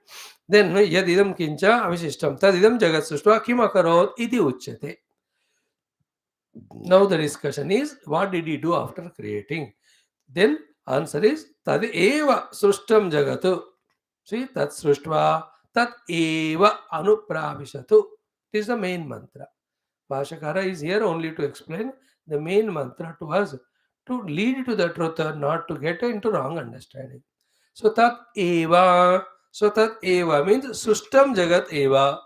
Then yad idam kincha avishishtam tad idam jagat sushtva kim akarot iti uchyate. Now the discussion is what did he do after creating? Then answer is tad eva srushtam jagatu. See, tat sruštva, tat eva anupravishatu. It is the main mantra. Bhashyakara is here only to explain the main mantra to us, to lead to the truth and not to get into wrong understanding. So tat eva. So tat eva means sustam jagat eva.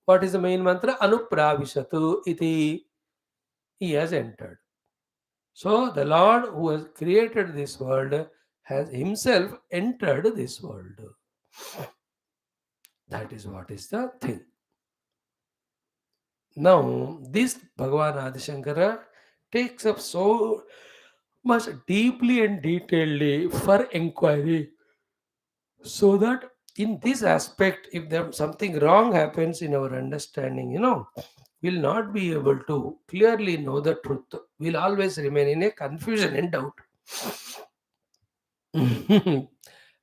What is the main mantra? Anupravishatu iti. He has entered. So the Lord who has created this world has himself entered this world. That is what is the thing. Now, this Bhagavan Adi Shankara takes up so much deeply and detailedly for inquiry, so that in this aspect, if there something wrong happens in our understanding, we'll not be able to clearly know the truth. We'll always remain in a confusion and doubt.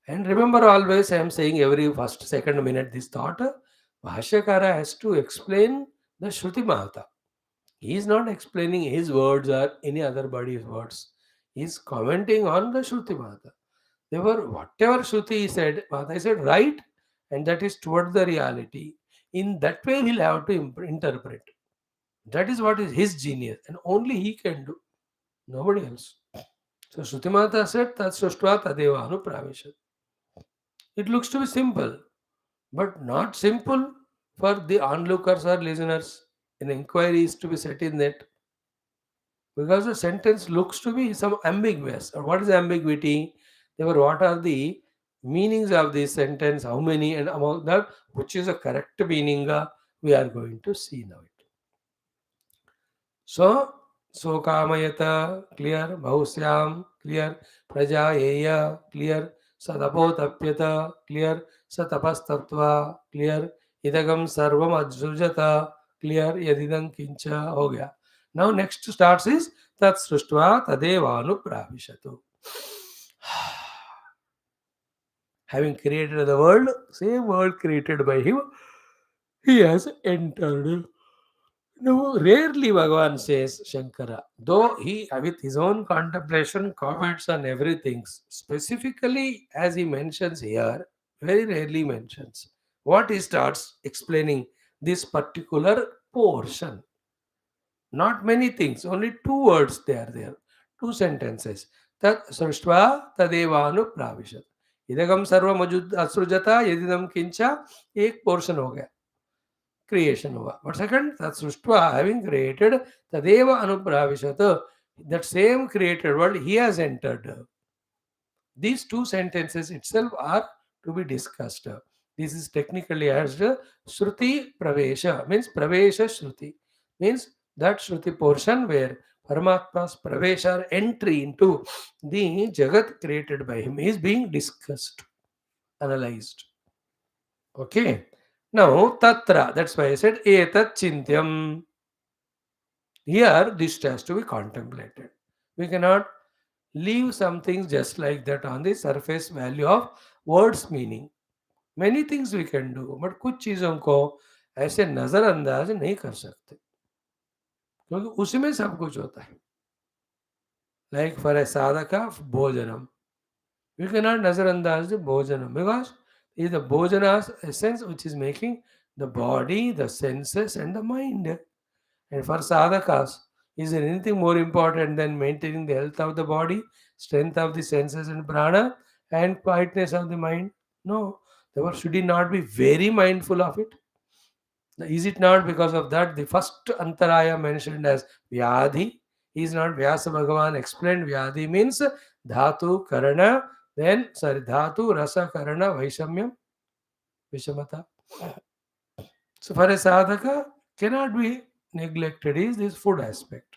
And remember, always I am saying every first, second minute this thought, Bhashyakara has to explain the Shruti Mahata. He is not explaining his words or any other body's words. He is commenting on the Shruti Mahata. Therefore, whatever Shruti he said, Mahata said right, and that is towards the reality. In that way, he'll have to interpret. That is what is his genius, and only he can do. Nobody else. So Shruti Mahata said, Tat Sushtva Tadeva Anupravesha. It looks to be simple, but not simple for the onlookers or listeners. An inquiry is to be set in that, because the sentence looks to be some ambiguous. Or what is ambiguity? Therefore, what are the meanings of this sentence? How many? And among that, which is a correct meaning? We are going to see now. So, Sokamayata, clear, Bhashyam, clear, Prajayeya, clear, Sadapotapyata, clear, Satapastatva, clear, Idagam Sarvam Ajrujata, clear, Yadidam Kincha, ho gaya. Now next starts is Tat Sruštva Tadevanu Pravishatu. Having created the world, same world created by him, he has entered. No, rarely Bhagavan says Shankara, though he, with his own contemplation, comments on everything. Specifically, as he mentions here, very rarely mentions. What he starts explaining this particular portion. Not many things, only two words they are there, two sentences. Tat sruštva tadevanu pravishat. Idagam sarva asrujata yadidam kincha, एक portion हो गया. Creation हुआ. But second, that Sruštva, having created, Tadeva Anupravishat, that same created world, he has entered. These two sentences itself are to be discussed. This is technically as Shruti Pravesha, means Pravesha Shruti, means that Shruti portion where Paramatma's Pravesha or entry into the Jagat created by him is being discussed, analyzed. Okay. Now, tatra, that's why I said etat chintyam. Here, this has to be contemplated. We cannot leave some things just like that on the surface value of words meaning. Many things we can do, but कुछ चीज़ों को ऐसे नजरअंदाज नहीं कर सकते, क्योंकि उसी में सब कुछ होता है. लाइक फॉर ए साधका भोजनम, you cannot nazarandaz the bhojanam because it is the bhojana's essence which is making the body, the senses, and the mind. And for sadhakas, is there anything more important than maintaining the health of the body, strength of the senses and prana, and quietness of the mind? No. Therefore, should he not be very mindful of it? Is it not because of that the first antaraya mentioned as Vyadhi is not Vyasa Bhagavan explained Vyadhi means Dhatu Karana, then sorry, Dhatu Rasa Karana Vaishamyam, Vishamata. So for a sadhaka cannot be neglected is this food aspect.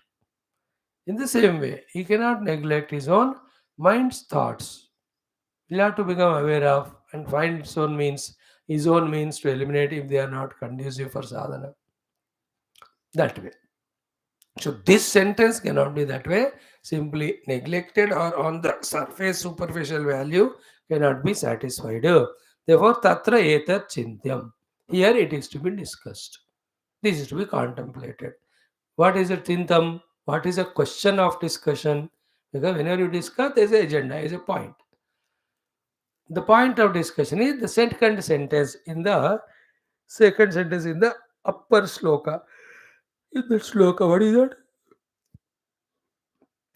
In the same way, he cannot neglect his own mind's thoughts. He'll have to become aware of and find his own means to eliminate if they are not conducive for sadhana. That way. So this sentence cannot be that way. Simply neglected or on the surface superficial value cannot be satisfied. Therefore, tatra etat chintyam. Here it is to be discussed. This is to be contemplated. What is a chintam? What is a question of discussion? Because whenever you discuss, there is an agenda, there is a point. The point of discussion is the second sentence in the upper sloka. In the sloka, what is that?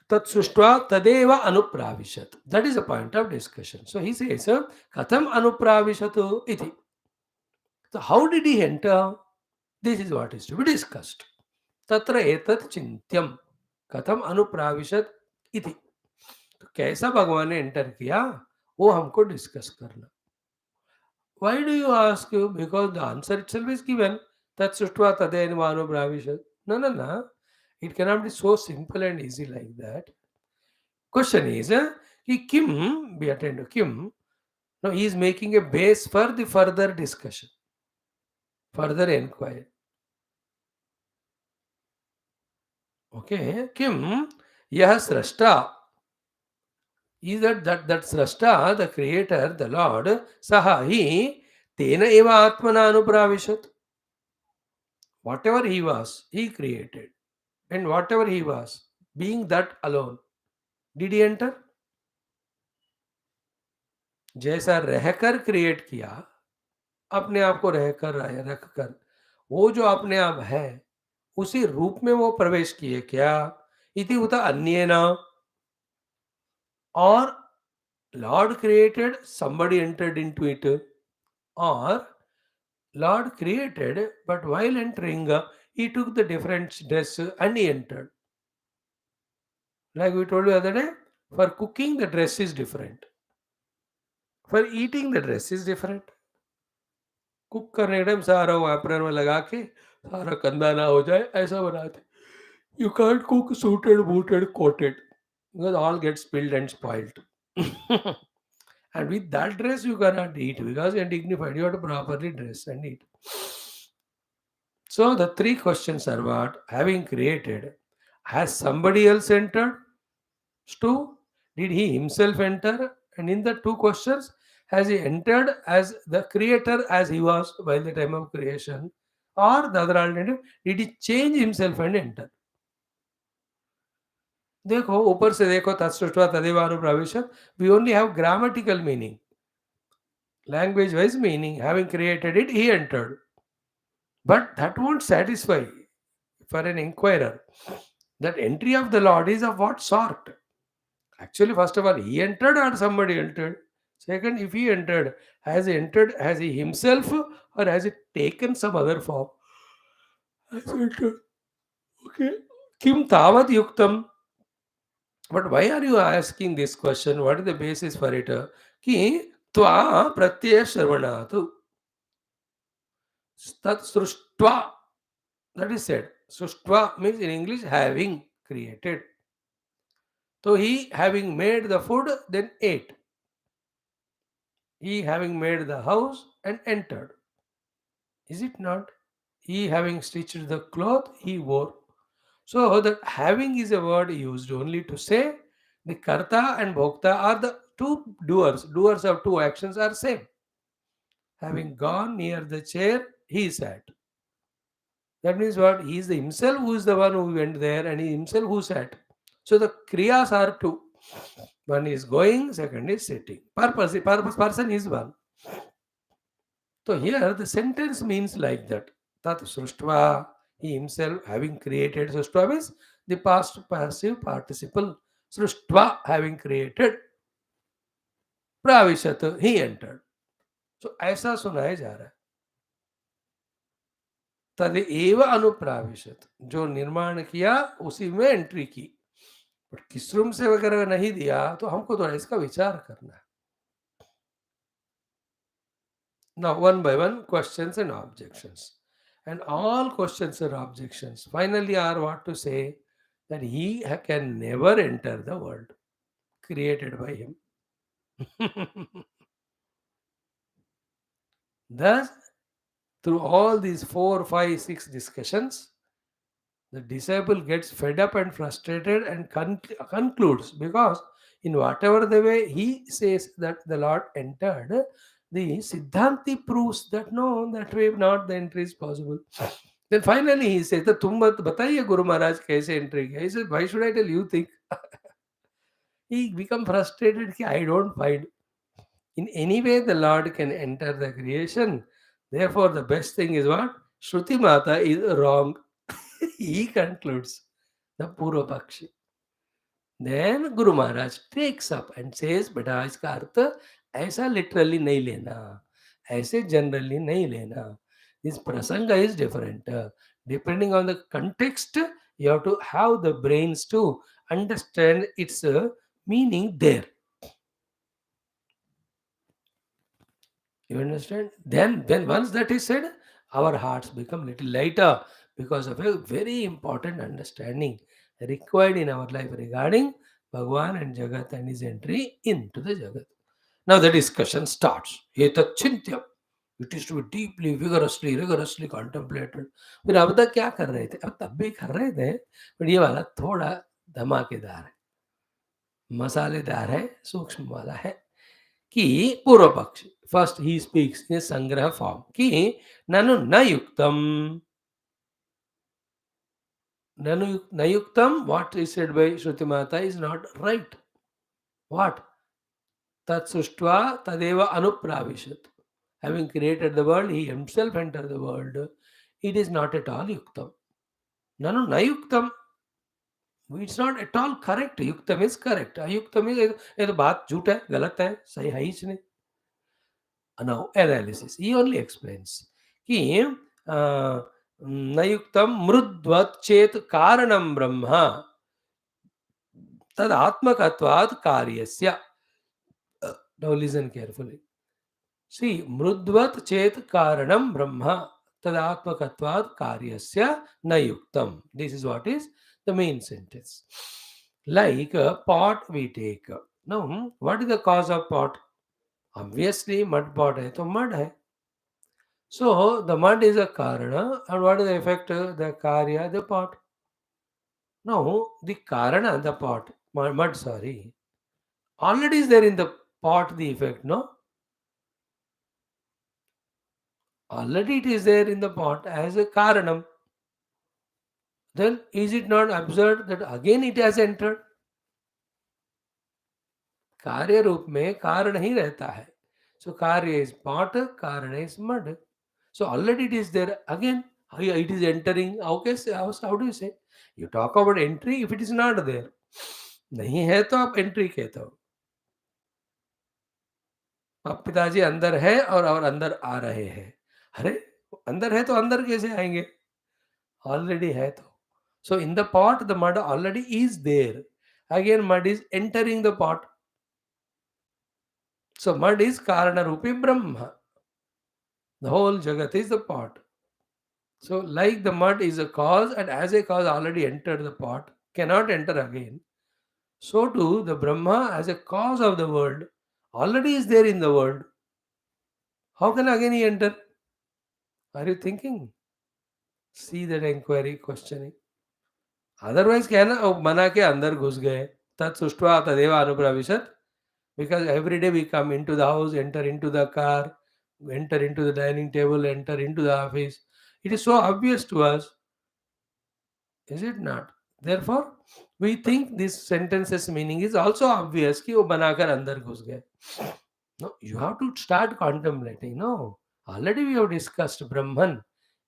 Tat sushtva tadeva anupravishat. That is the point of discussion. So he says, Katham anupravishatu iti. So how did he enter? This is what is to be discussed. Tatra etat chintyam. Katham anupravishat iti. तो कैसा भगवान ने enter किया वो हमको discuss करना. Why do you ask? Because the answer itself is given. Tat sushtva tadeva anupravishat. No, no, no. It cannot be so simple and easy like that. Question is, he Kim, be attend to Kim. Now he is making a base for the further discussion, further inquiry. Okay, Kim, Yah Srashta. Is that Srashta, the creator, the Lord, Saha, he, Tena eva Atmana Anupravishat. Whatever he was, he created. And whatever he was, being that alone, did he enter? जैसा रहकर create किया, अपने आप को रहकर रखकर, वो जो अपने आप है उसी रूप में वो प्रवेश किए क्या? इति उत अन्येन. और Lord created, somebody entered into it, or Lord created but while entering he took the different dress and he entered. Like we told you the other day, for cooking the dress is different, for eating the dress is different. Cook करने के time सारा वो apron में लगा के सारा कंधा ना हो जाए ऐसा बनाते. You can't cook suited, booted, coated because all gets spilled and spoiled. And with that dress, you cannot eat because you're dignified. You have to properly dress and eat. So the three questions are what? Having created, has somebody else entered? Two, did he himself enter? And in the two questions, has he entered as the creator as he was by the time of creation? Or the other alternative, did he change himself and enter? देखो ऊपर से देखो तत्सृष्ट्वा तदेव अनुप्रविशत्. We only have grammatical meaning. Language wise meaning, having created it, he entered. But that won't satisfy for an inquirer. That entry of the Lord is of what sort? Actually, first of all, he entered or somebody entered? Second, if he entered, has he himself or has it taken some other form? Has entered. Okay. Kim tavat yuktam. But why are you asking this question? What is the basis for it? Ki tva pratyaya shravanatu. Tat sruštva. That is said. Sruštva means in English having created. So he having made the food then ate. He having made the house and entered. Is it not? He having stitched the cloth he wore. So that having is a word used only to say the karta and bhokta are the two doers. Doers of two actions are same. Having gone near the chair, he sat. That means what? He is the himself who is the one who went there and he himself who sat. So the kriyas are two. One is going, second is sitting. Purpose person is one. So here the sentence means like that. Tat Sruštva, he himself having created. Sruštva means the past passive participle. Sruštva having created. Pravishat, he entered. So ऐसा सुनाया जा रहा है. तदेव अनुप्राविशत, जो निर्माण किया उसी में एंट्री की. बट किस रूम से वगैरह नहीं दिया तो हमको थोड़ा इसका विचार करना है. Now, one by one, questions and objections. And all questions and objections finally are what to say that he can never enter the world created by him. Thus, through all these 4, 5, 6 discussions, the disciple gets fed up and frustrated and concludes, because in whatever the way he says that the Lord entered, the Siddhanti proves that no, that way not the entry is possible. Then finally he says, "तुम मत बताइए गुरु महाराज कैसे entry किया." He said, "Why should I tell you? Think." He become frustrated कि I don't find in any way the Lord can enter the creation. Therefore, the best thing is what? Shruti Mata is wrong. He concludes the Purva Pakshi. Then Guru Maharaj takes up and says, बेटा इसका अर्थ ऐसा literally नहीं लेना, ऐसे generally नहीं लेना. This prasanga is different. Depending on the context, you have to have the brains to understand its meaning there. You understand? Then once that is said, our hearts become little lighter because of a very important understanding required in our life regarding Bhagwan and Jagat and his entry into the Jagat. Now the discussion starts. Etat chintyam. It is to be deeply, vigorously, rigorously contemplated. फिर अब तक क्या कर रहे थे? अब तब भी कर रहे थे, पर ये वाला थोड़ा धमाकेदार है, मसालेदार है, सूक्ष्म वाला है. कि पूर्व पक्ष फर्स्ट ही स्पीक्स इन संग्रह फॉर्म कि ननु न युक्तम, ननु न युक्तम, व्हाट इज सेड बाय श्रुति माता इज नॉट राइट. व्हाट? तत्सृष्ट्वा तदेव अनुप्राविशत, having created the world he himself entered the world. It is not at all yuktam. Nanu na yuktam, it's not at all correct. Yuktam is correct, ayuktam is ये तो बात झूठ है, गलत है, सही है ही नहीं. Now analysis, he only explains कि नयुक्तम मृद्वत चेत कारणम ब्रह्म तद आत्मकत्वात् कार्यस्य. Now listen carefully. See, मृद्वत चेत कारणम ब्रह्म तद आत्मकत्वात् कार्यस्य नयुक्तम. This is what is the main sentence. Like a pot we take. Now, what is the cause of pot? Obviously, mud pot है तो mud है. So the mud is a karana, and what is the effect? The karya, the pot. Now the karana, the pot, mud, sorry, already is there in the pot. The effect, no, already it is there in the pot as a karanam. Then is it not absurd that again it has entered? कार्य रूप में कारण ही रहता है. So कार्य is pot, karana is mud. So already it is there again. It is entering. Okay, how do you say? You talk about entry if it is not there. नहीं है तो आप एंट्री कहते हो. अब पिताजी अंदर है और अंदर आ रहे हैं. अरे अंदर है तो अंदर कैसे आएंगे? ऑलरेडी है तो. So in the pot the mud already is there. Again mud is entering the pot. So mud is karana rupi Brahma. The whole Jagat is the pot. So like the mud is a cause, and as a cause already entered the pot, cannot enter again. So too the Brahma as a cause of the world already is there in the world. How can again he enter? Are you thinking? See that inquiry questioning. Otherwise क्या है ना, मना के अंदर घुस गए. तत्सृष्ट्वा तदेव अनुप्रविशत. Because every day we come into the house, enter into the car, enter into the dining table, enter into the office. It is so obvious to us, is it not? Therefore, we think this sentence's meaning is also obvious कि वो बनाकर अंदर घुस गए. No, you have to start contemplating. No, already we have discussed Brahman.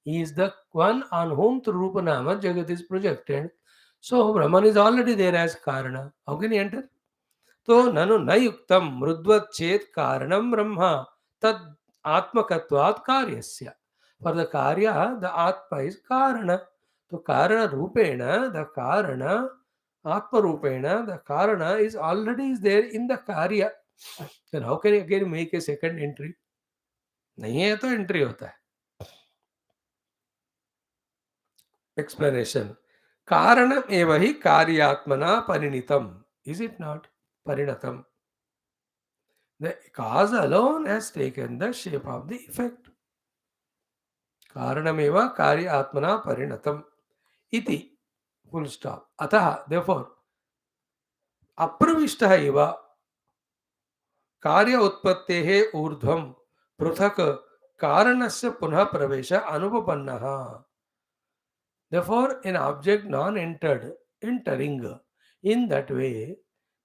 He is the one on whom through Rupa Nama Jagat is projected. So Brahman is already there as Karana. How can he enter? तो ननु न युक्तम मृद्वत चेत कारणम ब्रह्म तद आत्मकत्वात् कार्यस्य. For the karya, the atma is karana. तो कारण रूपेण the karana, atma रूपेण the karana is already is there in the karya. Then how can you again make a second entry? नहीं है तो एंट्री होता है. Explanation. कारणम एव हि कार्यात्मना परिणितम. Is it not? परिणतम. The cause alone has taken the shape of the effect. कारणमेव कार्य आत्मना परिणतम इति. Full stop. अतः therefore अप्रविष्टः इव कार्य उत्पत्तेः ऊर्ध्वं पृथक् कारणस्य पुनः प्रवेश अनुपपन्नः. Therefore, an object non-entered, entering in that way,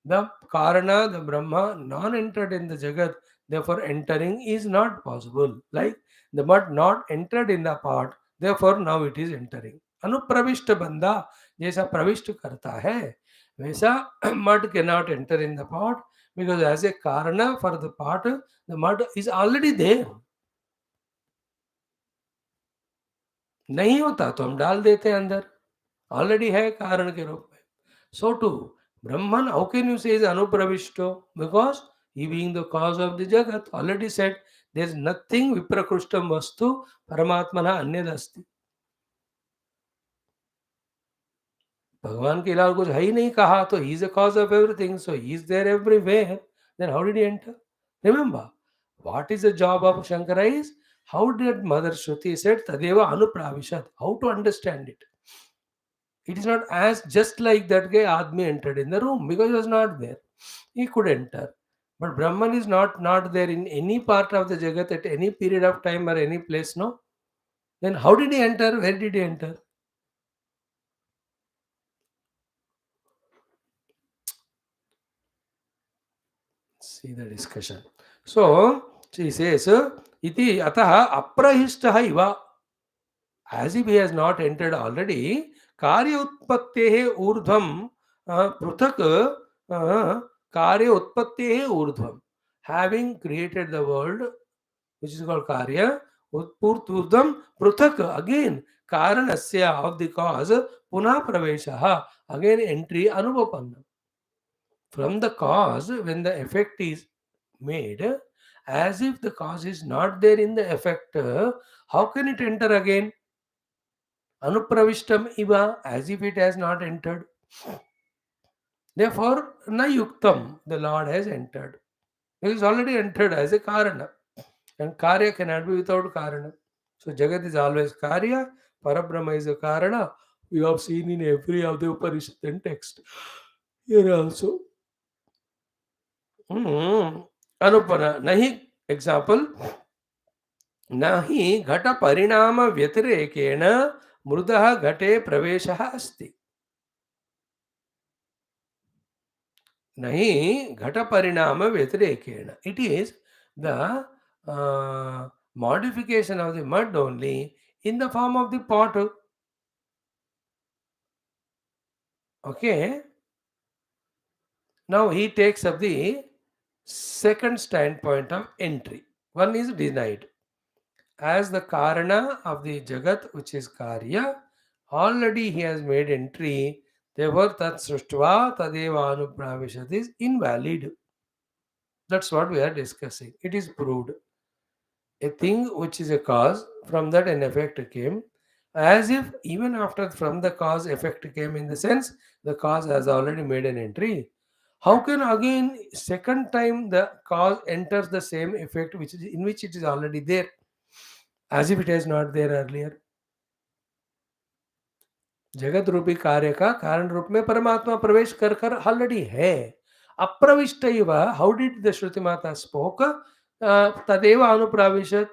the Karana, the Brahma, non-entered in the Jagat, therefore entering is not possible. Like the mud not entered in the pot, therefore now it is entering. अनुप्रविष्ट बंदा जैसा प्रविष्ट करता है वैसा mud cannot enter in the pot because as a karana for the pot, the mud is already there. नहीं होता तो हम डाल देते हैं अंदर, ऑलरेडी है कारण के रूप में. So too, Brahman, how can you say is anupravishto? Because he being the cause of the Jagat, already said there is nothing viprakrishtam vastu paramatmana anyad asti. भगवान के अलावा कुछ है ही नहीं कहा तो he is the cause of everything, so he is there everywhere. Then how did he enter? Remember, what is the job of Shankara is how did Mother Shruti said Tadeva Anupravishat? How to understand it? It is not as just like that guy Admi entered in the room because he was not there. He could enter. But Brahman is not there in any part of the Jagat at any period of time or any place, no? Then how did he enter? Where did he enter? See the discussion. So, she says, iti ataha aprahishtaha iva. As if he has not entered already, karya utpattehe urdhvam pruthak karya utpattehe urdhvam. Having created the world, which is called karya, urdhvam pruthak, again, karanasya of the cause, punah pravesha, again entry anupapanna. From the cause, when the effect is made, as if the cause is not there in the effect, how can it enter again? Anupravishtam iva, as if it has not entered. Therefore, na yuktam, the Lord has entered. He is already entered as a karana. And karya cannot be without karana. So Jagat is always karya, Parabrahma is a karana. We have seen in every of the Upanishad and text. Here also. Anupana. Nahi, example. Nahi घट परिणाम व्यतिरेकेण मृदः घटे प्रवेशः अस्ति. नहीं घट परिणाम व्यतिरेकेण. It is the modification of the mud only in the form of the pot. Okay. Now he takes up the second standpoint of entry. One is denied. As the karana of the Jagat, which is Karya, already he has made entry. Therefore, tat sruštva tadeva anupravishat is invalid. That's what we are discussing. It is proved. A thing which is a cause, from that an effect came, as if even after from the cause effect came, in the sense the cause has already made an entry. How can again second time the cause enters the same effect which is in which it is already there, as if it is not there earlier? जगत रूपी कार्य का कारण रूप में परमात्मा प्रवेश कर कर ऑलरेडी है. अप्रविष्ट हाउ डिड द श्रुति माता स्पोक तदेव अनुप्राविशत.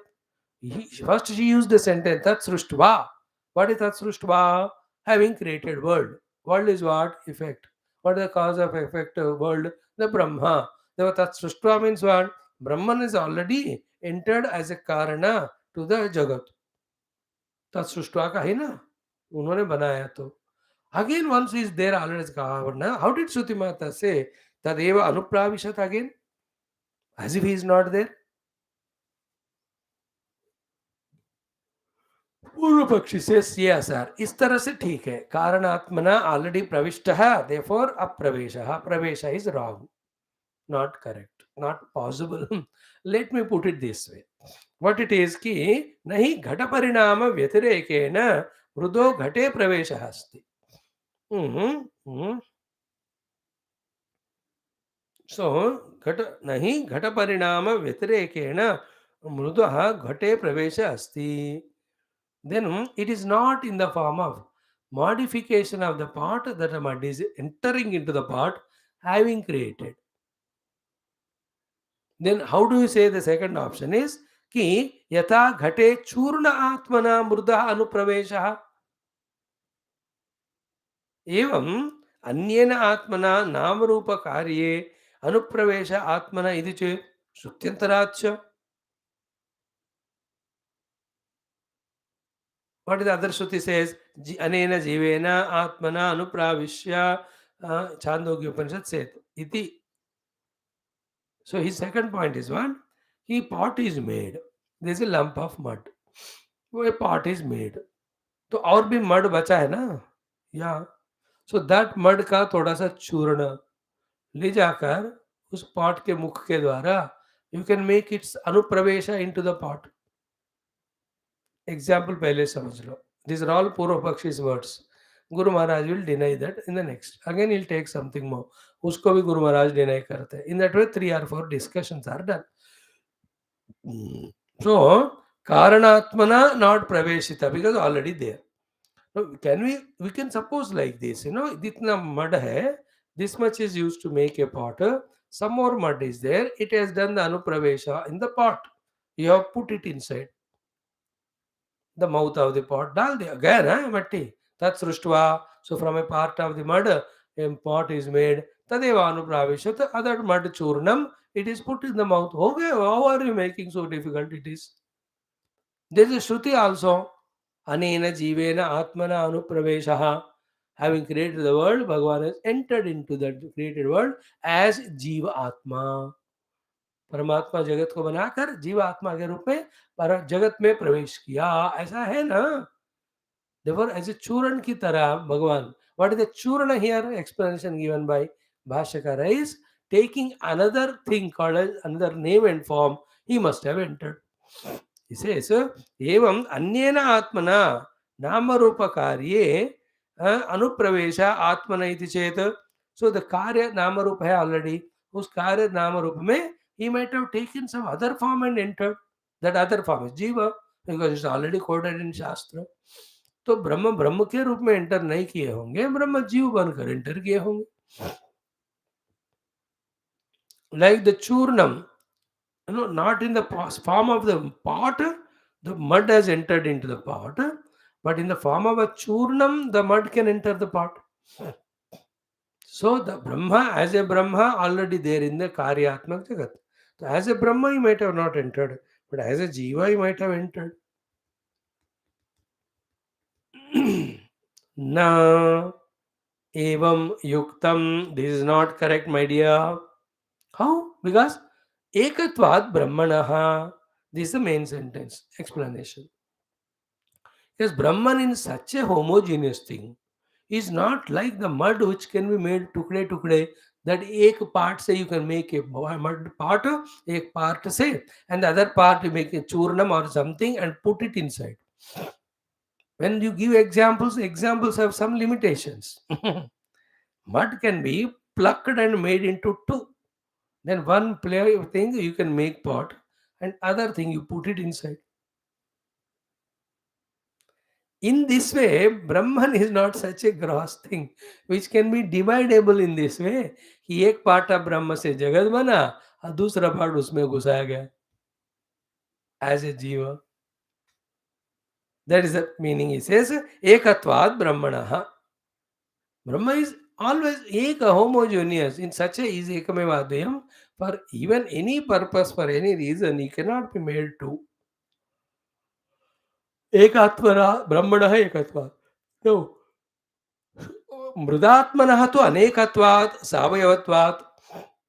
First she used the sentence Tat Sruštva. What is Tat Sruštva? Having created world. World is what? Effect. What is the cause of effect of world? The Brahma. The Tat Sruštva means what? Brahman is already entered as a Karana to the Jagat. Tat Sruštva का है ना, उन्होंने बनाया तो. Again, once is there already as Karana. How did Shruti Mata say Tadeva Anupravishat again? As if he is not there. पूर्व पक्षी से CSR इस तरह से ठीक है. कारणात्मना ऑलरेडी प्रविष्ट है, therefore अप्रवेश. प्रवेश is wrong, not correct, not possible. Let me put it this way. What it is कि नहीं घट परिणाम व्यतिरेकेण मृदो घटे प्रवेशः अस्ति. सो घट नहीं घट परिणाम व्यतिरेकेण मृदः घटे प्रवेशः अस्ति. Then it is not in the form of modification of the pot that the mud is entering into the pot having created. Then how do you say the second option is कि यथा घटे चूर्ण आत्मना मृदा अनुप्रवेशः एवं अन्येन आत्मना नामरूप कार्ये अनुप्रवेश आत्मना इति चेत् श्रुत्यन्तराच्च. What is the other Shruti says? Anena jivena atmana anupravishya Chandogya Upanishad said. Iti. So his second point is one. He pot is made. There is a lump of mud. वो a pot is made. तो और भी mud बचा है ना? Yeah. So that mud का थोड़ा सा चूर्ण ले जाकर उस pot के मुख के द्वारा you can make its अनुप्रवेश into the pot. Example पहले समझ लो. These are all पूर्व पक्षी's words. Guru Maharaj will deny that in the next. Again he'll take something more. उसको भी गुरु महाराज deny करते हैं. In that way 3 or 4 discussions are done. So karanatmana not praveshita because already there. So we can suppose like this, जितना mud है, this much is used to make a pot. Some more mud is there. It has done the anupravesha in the pot. You have put it inside the mouth of the pot. Dal diya again, matti. Tat sruštva. So from a part of the mud, a pot is made. Tadeva anupravishat. Other mud churnam. It is put in the mouth. Okay, how are you making so difficult it is? There is a Shruti also. Anena jivena atmana anupraveshaha. Having created the world, Bhagavan has entered into the created world as Jiva Atma. परमात्मा जगत को बनाकर जीव आत्मा के रूप में पर जगत में प्रवेश किया. ऐसा है ना. Therefore, as a चूर्ण की तरह भगवान. What is the चूर्ण here? Explanation given by Bhashyakara is taking another thing called as another name and form. He must have entered. He says, एवं अन्येन आत्मना नाम रूप कार्ये अनुप्रवेश आत्मना इति चेत. So the कार्य नाम रूप है already. उस कार्य नाम रूप में he might have taken some other form and entered. That other form is jiva because it's already quoted in Shastra. तो ब्रह्म ब्रह्म के रूप में एंटर नहीं किए होंगे, ब्रह्म जीव बनकर एंटर किए होंगे. Like the churnam, not in the form of the pot, the mud has entered into the pot, but in the form of a churnam, the mud can enter the pot. So the Brahma, as a Brahma, already there in the Karyatmak Jagat. So as a Brahma, he might have not entered, but as a Jiva, he might have entered. Na evam yuktam. This is not correct, my dear. How? Because ekatvat brahmanaha. This is the main sentence explanation. Because Brahman in such a homogeneous thing is not like the mud which can be made tukde tukde. That एक part से you can make a mud part, एक part से, and the other part you make a churnam or something and put it inside. When you give examples have some limitations. Mud can be plucked and made into two. Then one thing you can make pot and other thing you put it inside. In this way, Brahman is not such a gross thing which can be dividable in this way कि एक part of ब्रह्म से जगत बना और दूसरा part उसमें घुसाया गया as a jiva. That is the meaning. He says, Ekatvad Brahmanaha. Brahma is always Eka, homogeneous. In such a is Ekameva Advayam. For even any purpose, for any reason, he cannot be made to Ekatvara Brahmanaha Ekatvad. No. Mrudatmanaha to Anekatvat, Savayatvat.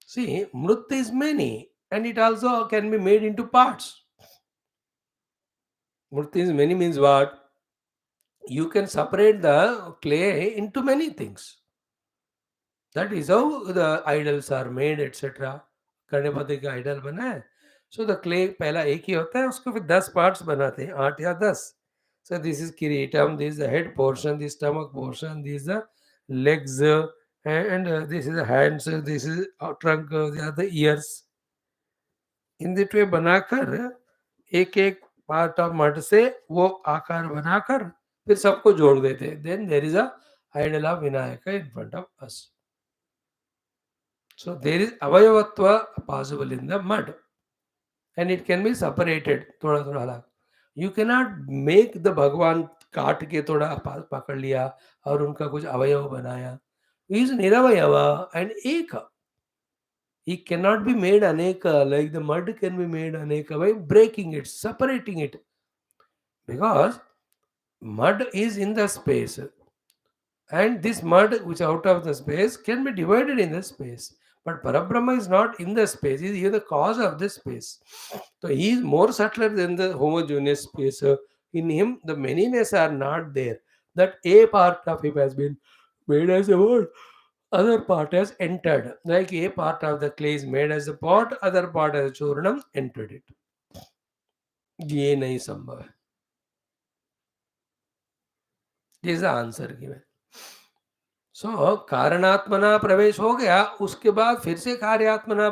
See, Mrut is many and it also can be made into parts. Mrut is many means what? You can separate the clay into many things. That is how the idols are made, etc. Ganpati का idol बना है. So the clay पहला एक ही होता है, उसको फिर 10 parts बनाते हैं, 8 या 10. So this is kiritam, this is the head portion, this stomach portion, this is the legs, and this is the hands, this is trunk, these are the ears. इन दिट वे बनाकर एक एक पार्ट ऑफ मड से वो आकार बनाकर फिर सबको जोड़ देते हैं. Then there is a idol of Vinayak in front of us. So there is avayavatva possible in the mud, and it can be separated. थोड़ा थोड़ा अलग. You cannot make the भगवान काट के थोड़ा पकड़ लिया और उनका कुछ अवयव बनाया. He is निरवयव and एक. He cannot be made aneka, like the mud can be made aneka by breaking it, separating it. Because mud is in the space, and this mud which out of the space can be divided in the space. But Parabrahma is not in the space, he is the cause of the space. So he is more subtler than the homogeneous space. In him, the manyness are not there. That a part of him has been made as a word, other part has entered. Like a part of the clay is made as a pot, other part as a churnam entered it. ये नहीं संभव है. This is the answer given. सो कारणात्मना प्रवेश हो गया, उसके बाद फिर से कारणात्मना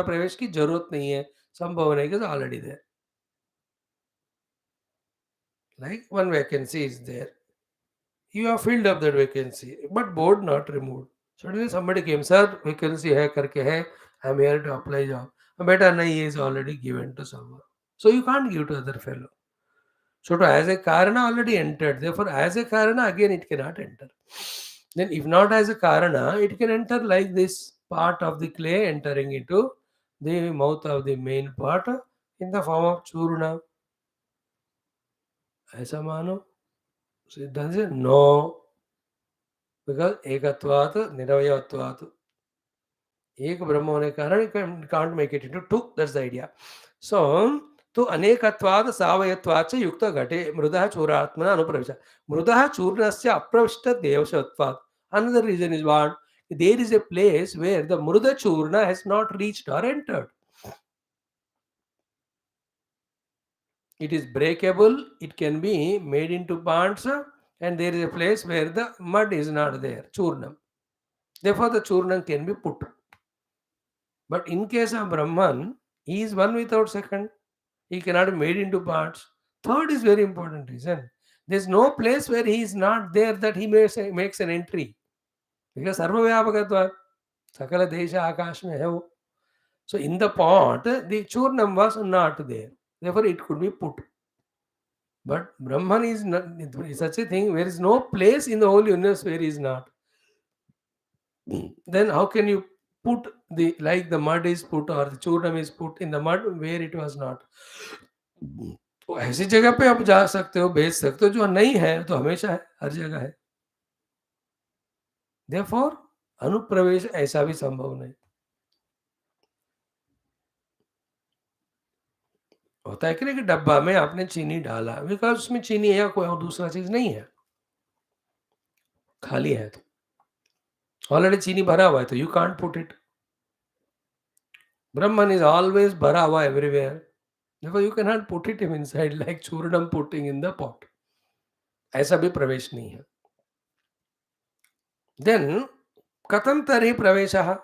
प्रवेश की जरूरत नहीं है. संभव नहीं, because already there. Like one vacancy is there. You have filled up that vacancy, but board not removed. Suddenly somebody came, sir, vacancy है करके है, I'm here to apply job. बेटा नहीं, is already given to someone. So you can't give to other fellow. So to as a karana already entered. Therefore, as a karana again it cannot enter. Then if not as a karana, it can enter like this part of the clay entering into the mouth of the main part in the form of churna. ऐसा मानो. सिद्धांत से no, because ekatvat niravayatvat. एक ब्रह्म होने के कारण can't make it into two. That's the idea. So तो अनेकत्वाद सावयत्वाद से युक्त घटे मृदः चूरात्मना अनुप्रवेश. मृदः चूर्णस्य अप्रविष्ट देवशत्वाद. Another reason is what? There is a place where the mruda churna has not reached or entered. It is breakable, it can be made into parts, and there is a place where the mud is not there, churnam. Therefore, the churnam can be put. But in case of Brahman, he is one without second. He cannot be made into parts. Third is very important reason. There's no place where he is not there that he makes an entry. Because sarvavyapakatva, sakala desha akash mein hai wo. So in the pot, the churnam was not there. Therefore it could be put. But Brahman is not is such a thing where is no place in the whole universe where he is not. Then how can you put the like the mud is put or the churnam is put in the mud where it was not? तो ऐसी जगह पे आप जा सकते हो, भेज सकते हो. जो नहीं है तो हमेशा है, हर जगह है. देयरफॉर अनुप्रवेश ऐसा भी संभव नहीं. होता है कि नहीं कि डब्बा में आपने चीनी डाला, बिकॉज उसमें चीनी है या कोई और दूसरा चीज नहीं है, खाली है. तो ऑलरेडी चीनी भरा हुआ है, तो you can't put it. Brahman is always भरा हुआ एवरीवेयर. देखो you can not put it inside like चूर्णम पुटिंग इन द पॉट. ऐसा भी प्रवेश नहीं है. देन कथम तर्हि प्रवेशः.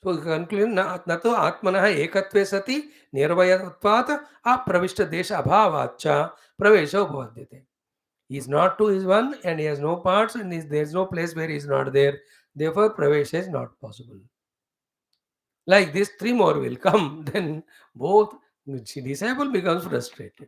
So conclusion, न तो आत्मनः एकत्वे सति निर्वयत्वात् अप्रविष्ट देश अभावाच्च प्रवेशो भवत्यते. He is not two, he is one, and he has no parts, and there is no place where he is not there. Therefore, pravesha is not possible. Like this, three more will come. Then both disciple becomes frustrated.